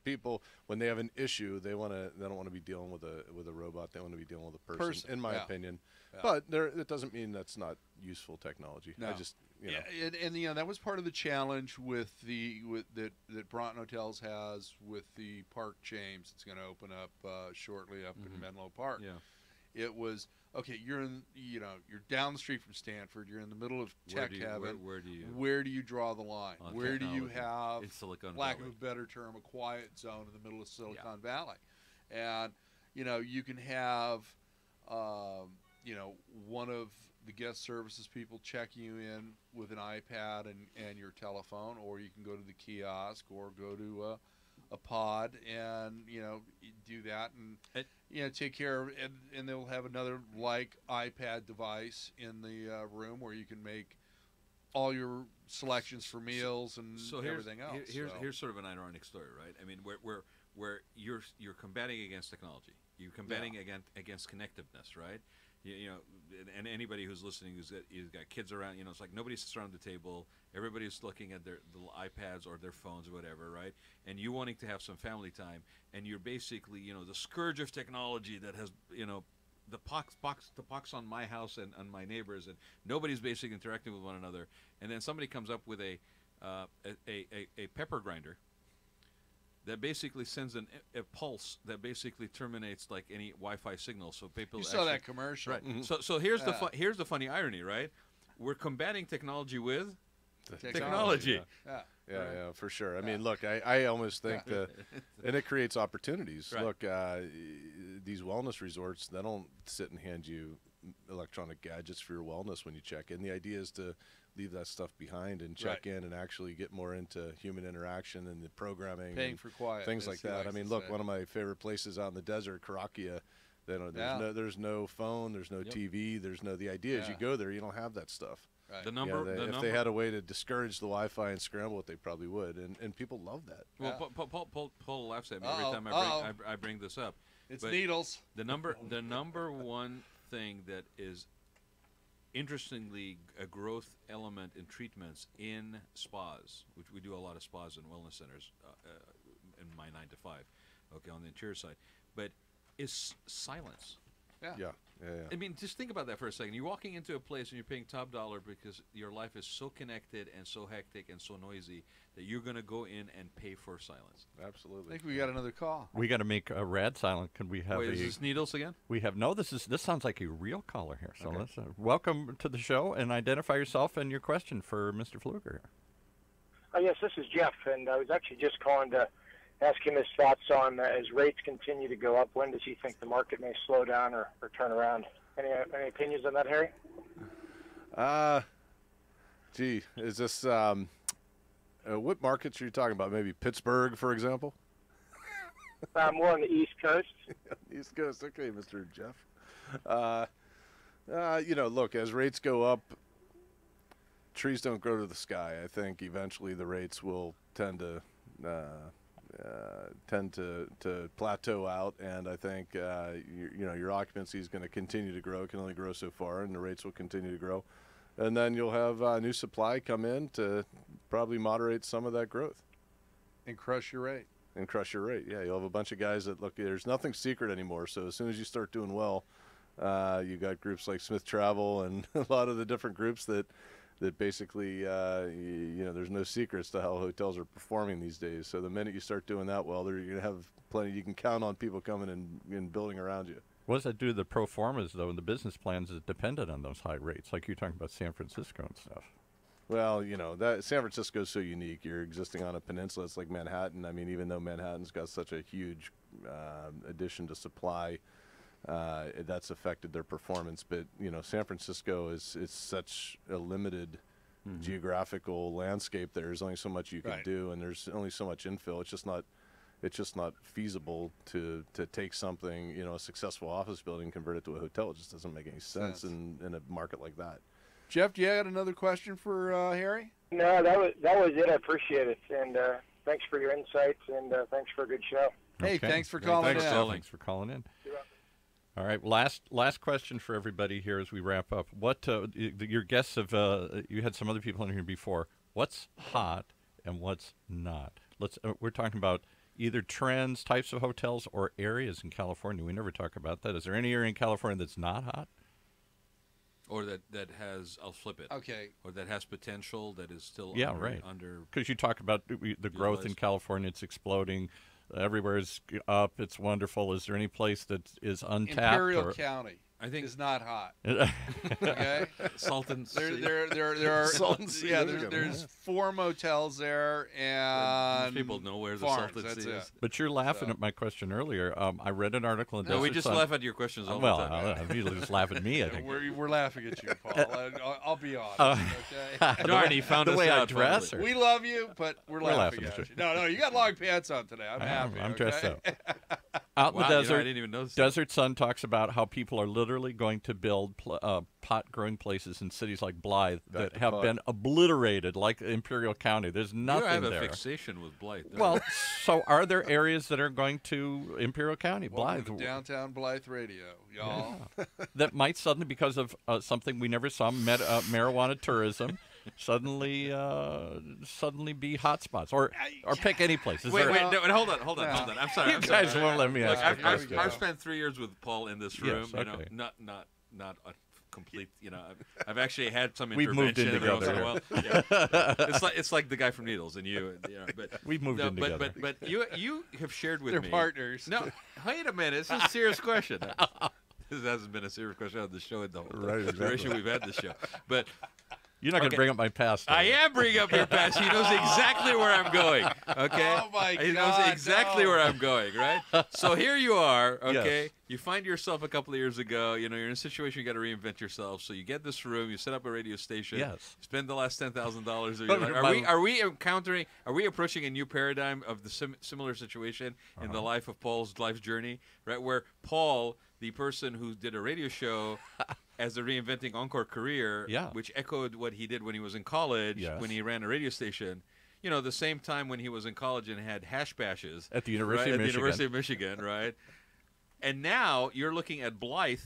people, when they have an issue, they don't want to be dealing with a robot. They want to be dealing with a person, in my yeah. opinion. Yeah. But it doesn't mean that's not useful technology. No. I just Yeah, and that was part of the challenge with that Bronton Hotels has with the Park James. It's going to open up shortly up in Menlo Park. Yeah. It was okay. You're down the street from Stanford. You're in the middle of tech heaven. Where do you Where do you draw the line? on Where do you technology have, in Silicon lack Valley? of a better term, a quiet zone in the middle of Silicon Valley? And you can have one of the guest services people check you in with an iPad and your telephone, or you can go to the kiosk or go to a pod and do that and take care of it, and they'll have another like iPad device in the room where you can make all your selections for meals and everything else. Here's sort of an ironic story, right? I mean, where you're combating against technology, you're combating against connectiveness, right? And anybody who's listening who's got kids around, it's like nobody sits around the table. Everybody's looking at their little iPads or their phones or whatever, right? And you wanting to have some family time, and you're basically, the scourge of technology that has, the pox on my house and on my neighbors, and nobody's basically interacting with one another. And then somebody comes up with a pepper grinder that basically sends a pulse that basically terminates like any Wi-Fi signal. So people You saw that commercial, right? So here's here's the funny irony, right? We're combating technology with technology. Yeah. For sure. I mean, look, I almost think and it creates opportunities. Right. Look, these wellness resorts, they don't sit and hand you electronic gadgets for your wellness when you check in. The idea is to leave that stuff behind and check in and actually get more into human interaction and the programming, Paying and for quiet, things as like he that. likes I mean, to look, say. one of my favorite places out in the desert, Karakia, there's no phone, there's no TV, there's no. The idea is you go there, you don't have that stuff. Right. The number, If they had a way to discourage the Wi-Fi and scramble it, they probably would, and people love that. well, Paul laughs at me every time I bring this up. It's But needles. The number one thing that is interestingly a growth element in treatments in spas, which we do a lot of spas and wellness centers in my 9 to 5, on the interior side, but is silence. Yeah. I mean, just think about that for a second. You're walking into a place and you're paying top dollar because your life is so connected and so hectic and so noisy that you're going to go in and pay for silence. I Absolutely. think we got another call. We got to make a rad silent. Can we have Wait, is this Needles again? We have This sounds like a real caller here. So Okay. let's welcome to the show and identify yourself and your question for Mr. Pflueger. Yes, this is Jeff, and I was actually just calling to ask him his thoughts on as rates continue to go up, when does he think the market may slow down or turn around? Any opinions on that, Harry? Is this what markets are you talking about? Maybe Pittsburgh, for example. More on the East Coast. East Coast, okay, Mr. Jeff. Look, as rates go up, trees don't grow to the sky. I think eventually the rates will tend to tend to plateau out, and I think your occupancy is going to continue to grow. It can only grow so far, and the rates will continue to grow. And then you'll have new supply come in to probably moderate some of that growth. And crush your rate. Yeah, you'll have a bunch of guys that look. There's nothing secret anymore. So as soon as you start doing well, you got groups like Smith Travel and a lot of the different groups that basically, there's no secrets to how hotels are performing these days. So the minute you start doing that well, you're going to have plenty. You can count on people coming and building around you. What does that do to the pro formas, though, and the business plans is dependent on those high rates, like you're talking about San Francisco and stuff? Well, that San Francisco is so unique. You're existing on a peninsula. It's like Manhattan. I mean, even though Manhattan's got such a huge addition to supply, that's affected their performance. But San Francisco is such a limited geographical landscape. There's only so much you can do, and there's only so much infill. It's just not feasible to take something, a successful office building, and convert it to a hotel. It just doesn't make any sense in a market like that. Jeff, do you have another question for Harry? No, that was it. I appreciate it, and thanks for your insights, and thanks for a good show. Hey, Okay. thanks for calling in. Thanks for calling in. All right, last question for everybody here as we wrap up. What your guests have? You had some other people in here before. What's hot and what's not? We're talking about either trends, types of hotels, or areas in California. We never talk about that. Is there any area in California that's not hot? Or that has, I'll flip it. Okay. Or that has potential that is still under. Because you talk about the growth in California, it's exploding. Everywhere is up. It's wonderful. Is there any place that is untapped? Imperial County. I think is not hot. Okay. Salton Sea. There are Salton Sea. Yeah, there's 4 motels there, and most people know where farms, the Salton Sea is. But you're laughing at my question earlier. I read an article in No, we just laugh at your questions all the time. Well, you just laugh at me, I think. We're laughing at you, Paul. I'll be honest. Okay. Darn, he found the way us I out dress. finally. We love you, but we're laughing at at you. No, you got long pants on today. I'm happy. I'm okay? dressed up. Out in the desert, I didn't even notice Desert Sun talks about how people are literally going to build pot-growing places in cities like Blythe that have been obliterated, like Imperial County. There's nothing there. You have there. a fixation with Blythe. Well, so are there areas that are going to Imperial County, Blythe? Downtown Blythe Radio, y'all. Yeah. That might suddenly, because of something we never saw, marijuana tourism, suddenly be hotspots, or pick any place. Wait, hold on. I'm sorry. You guys won't let me Look, ask. I've spent 3 years with Paul in this room. Yes, okay. Not a complete. I've actually had some We've intervention. moved in together. Well, yeah. It's like the guy from Needles and you. But we've moved in together. But you have shared with me. They're partners. No, wait a minute. This is a serious question. This hasn't been a serious question on the show in the whole duration we've had this show. But you're not going to bring up my past. I am bringing up your past. He knows exactly where I'm going. Okay. Oh my God. He knows exactly where I'm going. Right. So here you are. Okay. Yes. You find yourself a couple of years ago. You're in a situation you got to reinvent yourself. So you get this room. You set up a radio station. Yes. Spend the last $10,000. Are we approaching a new paradigm of the similar situation in the life of Paul's life journey? Right, where Paul, the person who did a radio show as a reinventing Encore career, which echoed what he did when he was in college, when he ran a radio station. The same time when he was in college and had hash bashes at the University of Michigan, right? And now you're looking at Blythe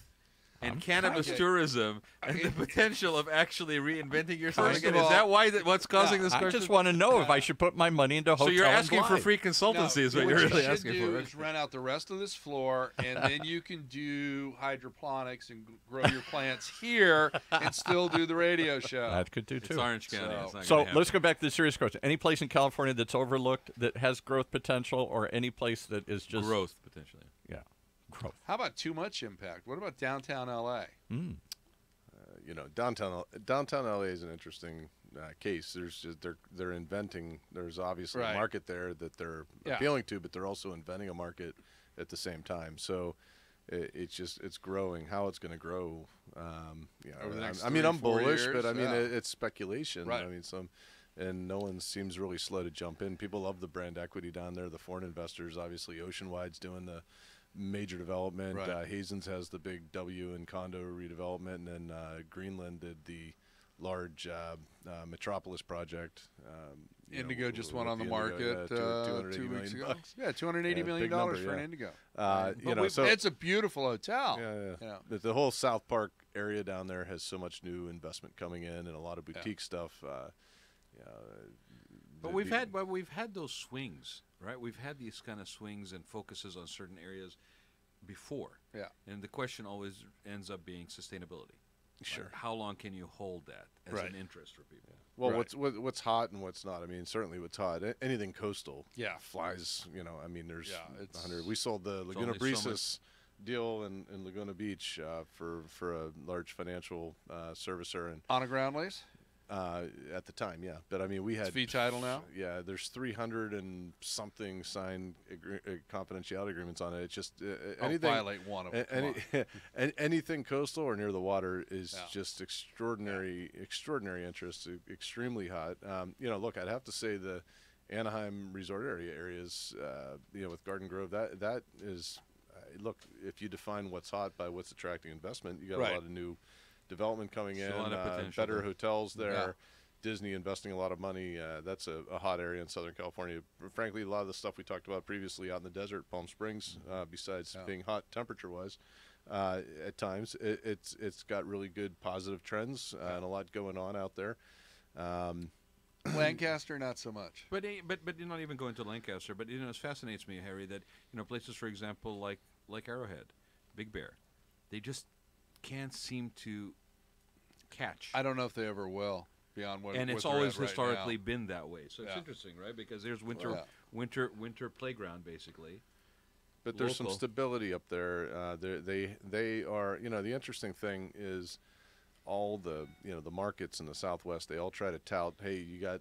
and cannabis tourism and the potential of actually reinventing yourself again. Is that what's causing this question? I just want to know if I should put my money into a hotel. So you're asking for Blythe. free consultancy is what you're really asking for. What you should do is rent out the rest of this floor, and then you can do hydroponics and grow your plants here and still do the radio show. That could do too. It's Orange County. So let's go back to the serious question. Any place in California that's overlooked that has growth potential, or any place that is just growth potentially? Yeah. Growth. How about too much impact? What about downtown LA? Downtown LA is an interesting case. There's just they're inventing. There's obviously a market there that they're appealing to, but they're also inventing a market at the same time. So it's growing. How it's going to grow? Over the next I'm bullish, years, but it's speculation. Right. And no one seems really slow to jump in. People love the brand equity down there. The foreign investors, obviously, Oceanwide's doing the major development. Right. Hazen's has the big W and condo redevelopment, and then Greenland did the large metropolis project. Indigo just went with on the Indigo, market 280 2 weeks million ago. bucks. Yeah, $280 Yeah, million big number, for an yeah. Indigo. So it's a beautiful hotel. yeah. The whole South Park area down there has so much new investment coming in and a lot of boutique stuff. But we've had those swings, right? We've had these kind of swings and focuses on certain areas before. Yeah. And the question always ends up being sustainability. Sure. Like, how long can you hold that as Right. an interest for people? Well, Right. what's hot and what's not. I mean, certainly what's hot. Anything coastal, Yeah. flies. I mean, there's Yeah, it's- 100. We sold the Laguna only so Briseis deal in Laguna Beach for a large financial servicer, and On a ground lease? at the time, yeah. But I mean, we had It's fee title now? Yeah, there's 300 and something signed confidentiality agreements on it. It's just I'll anything. violate one of them. Come on. Anything coastal or near the water is Yeah. just extraordinary interest, extremely hot. Look, I'd have to say the Anaheim resort areas, with Garden Grove, that is, look, if you define what's hot by what's attracting investment, you got Right. a lot of new development coming Still in, a lot of potential better there. hotels there. Yeah. Disney investing a lot of money. That's a hot area in Southern California. Frankly, a lot of the stuff we talked about previously out in the desert, Palm Springs, besides being hot temperature-wise, at times, it's got really good positive trends and a lot going on out there. Lancaster, not so much. But you're not even going to Lancaster. But it fascinates me, Harry, that places, for example, like Arrowhead, Big Bear, they just can't seem to catch. I don't know if they ever will. Beyond what, And what it's they're always at right historically now. been that way. So it's Yeah. interesting, right? Because there's Yeah. winter playground basically. But there's some Local. stability up there. They are, the interesting thing is all the markets in the Southwest, they all try to tout, hey,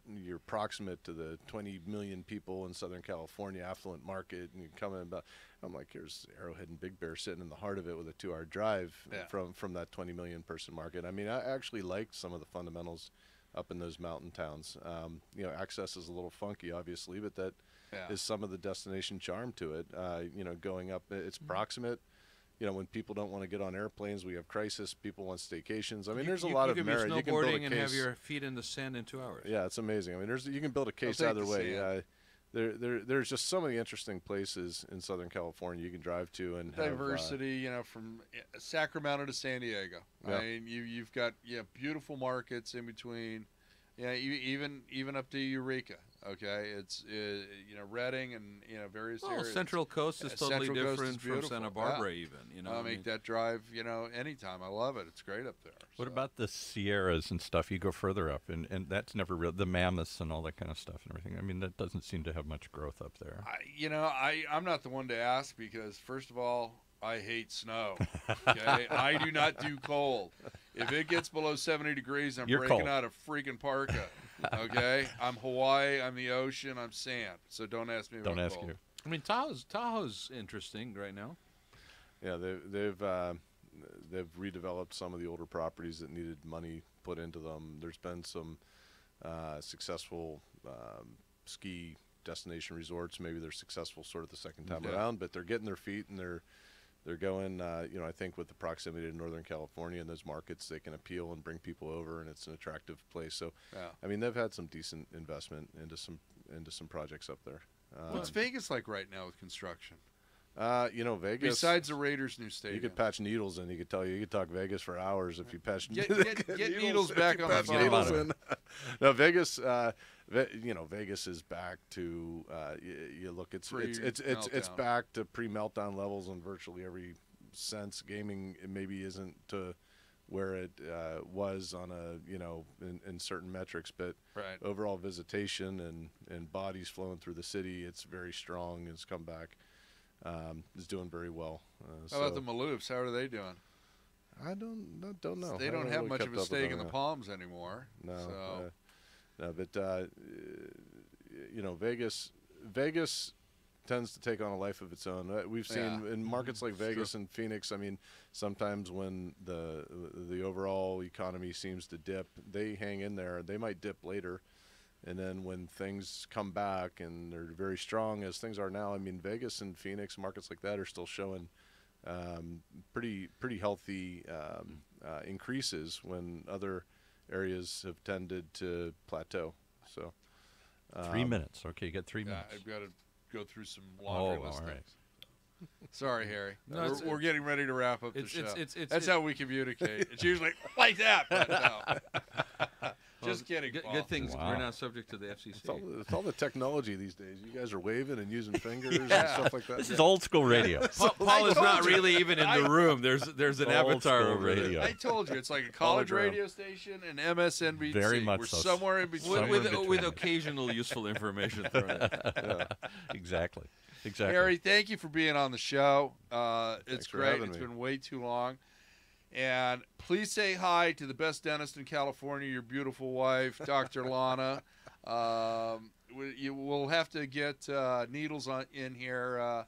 you're proximate to the 20 million people in Southern California affluent market, and you come in about. I'm like, here's Arrowhead and Big Bear sitting in the heart of it with a 2-hour drive Yeah. from that 20 million person market. I mean, I actually liked some of the fundamentals up in those mountain towns. Access is a little funky, obviously, but that Yeah. is some of the destination charm to it. Going up, it's proximate. When people don't want to get on airplanes, we have crisis. People want staycations. I mean, there's a lot you of could merit. be You can build a snowboarding and have case. your feet in the sand in 2 hours. Yeah, it's amazing. I mean, you can build a case take either the way. sand. There's just so many interesting places in Southern California you can drive to and have, Diversity, from Sacramento to San Diego. Yeah. I mean, you've got beautiful markets in between. Yeah, even up to Eureka. Okay, it's Redding and various Well, areas. Central Coast is totally Central Coast is different from beautiful. Santa Barbara, Yeah. even. I'll make that drive, anytime. I love it. It's great up there. What So. about the Sierras and stuff? You go further up, and that's never real. The mammoths and all that kind of stuff and everything. I mean, that doesn't seem to have much growth up there. I'm not the one to ask because, first of all, I hate snow. Okay, I do not do cold. If it gets below 70 degrees, I'm You're breaking cold. out a freaking parka. Okay, I'm Hawaii. I'm the ocean. I'm sand. So don't ask me. Don't about ask cold. you. I mean, Tahoe's interesting right now. Yeah, they've redeveloped some of the older properties that needed money put into them. There's been some successful ski destination resorts. Maybe they're successful sort of the second time Yeah. around, but they're getting their feet and they're going. I think with the proximity to Northern California and those markets, they can appeal and bring people over, and it's an attractive place. So, Yeah. I mean, they've had some decent investment into some projects up there. What's Vegas like right now with construction? Vegas. Besides the Raiders' new stadium, You could patch needles in. You could talk Vegas for hours if you patch. get needles back on the patch phone. needles in. No, Vegas. Vegas is back to. You look, it's Pre-meltdown. back to pre-meltdown levels in virtually every sense. Gaming maybe isn't to where it was on in certain metrics, but Right. overall visitation and bodies flowing through the city, it's very strong. It's come back. Is doing very well. How about the Maloofs? How are they doing? I don't know. They I don't haven't have really much kept of a up with stake in them, the Palms anymore. No, So. no, but Vegas tends to take on a life of its own. We've seen in markets like Vegas and Phoenix. I mean, sometimes when the overall economy seems to dip, they hang in there. They might dip later, and then when things come back and they're very strong as things are now, I mean, Vegas and Phoenix, markets like that, are still showing pretty healthy increases when other areas have tended to plateau. So 3 minutes. Okay, you got 3 minutes. I've got to go through some laundry list all right. things. Sorry, Harry. No, we're getting ready to wrap up the show. it's That's how we communicate. It's usually like that, but no. Just kidding, Paul. Good things Wow. we're not subject to the FCC. it's all the technology these days. You guys are waving and using fingers and stuff like that. This is old school radio. Paul is told not you. really even in the room. There's an Old avatar school over radio. I told you, it's like a college Hologram. radio station and MSNBC. Very much We're so. somewhere in there. between. Somewhere in between. With occasional useful information thrown in. Exactly. Harry, thank you for being on the show. It's Thanks for great. having It's me. been way too long. And please say hi to the best dentist in California, your beautiful wife, Dr. Lana. We'll have to get Needles in here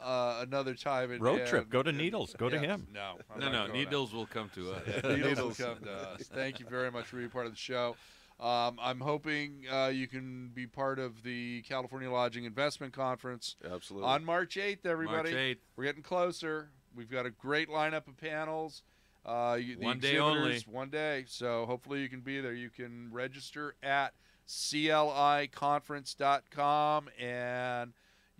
another time. Road trip. Go to Needles. Go to Yeah, him. No, I'm No, not no, going Needles will come to us. out. Needles will come to us. Thank you very much for being part of the show. I'm hoping you can be part of the California Lodging Investment Conference Absolutely. on March 8th, everybody. March 8th. We're getting closer. We've got a great lineup of panels. The One day only. exhibitors, one day. So hopefully you can be there. You can register at cliconference.com, and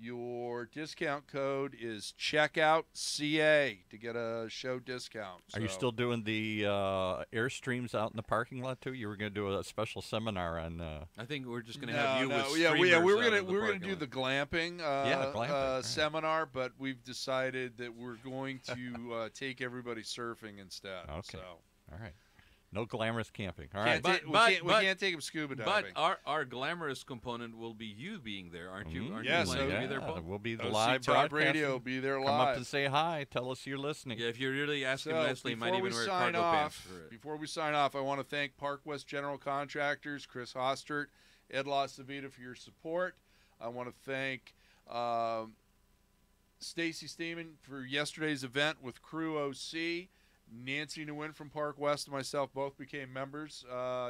your discount code is checkoutCA to get a show discount. Are you So- still doing the Airstreams out in the parking lot too? You were going to do a special seminar on. I think we're just going to have you with we were streamers out gonna in the we were gonna parking do lot. the glamping, glamping, right. seminar, but we've decided that we're going to take everybody surfing instead. Okay. So All right. No glamorous camping. All right. can't But- we can't take them scuba But diving. our glamorous component will be you being there, aren't you? Aren't Yeah, you planning so- to be there, Yeah, Paul? we'll be the OC live Talk broadcast. Radio will be there Come up live. and say hi. Tell us you're listening. Yeah, if you really ask him So nicely, he might before even we wear sign cargo pants off, for it. before we sign off, I want to thank Park West General Contractors, Chris Hostert, Ed LaCivita for your support. I want to thank Stacy Steeman for yesterday's event with Crew OC. Nancy Nguyen from Park West and myself both became members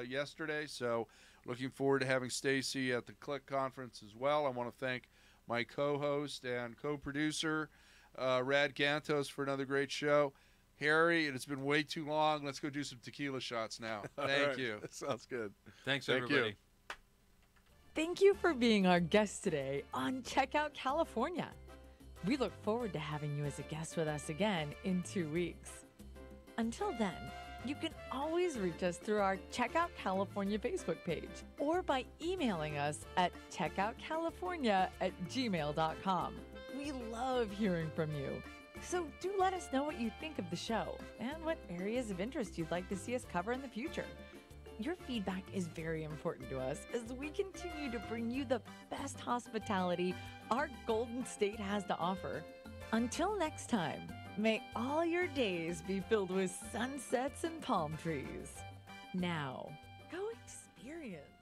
yesterday, so looking forward to having Stacy at the Click Conference as well. I want to thank my co-host and co-producer, Rad Gantos, for another great show. Harry, it has been way too long. Let's go do some tequila shots now. Thank All right. you. That sounds good. Thanks, Thank you. everybody. Thank you for being our guest today on Checkout California. We look forward to having you as a guest with us again in 2 weeks. Until then, you can always reach us through our Checkout California Facebook page or by emailing us at checkoutcalifornia@gmail.com. We love hearing from you. So do let us know what you think of the show and what areas of interest you'd like to see us cover in the future. Your feedback is very important to us as we continue to bring you the best hospitality our Golden State has to offer. Until next time, may all your days be filled with sunsets and palm trees. Now, go experience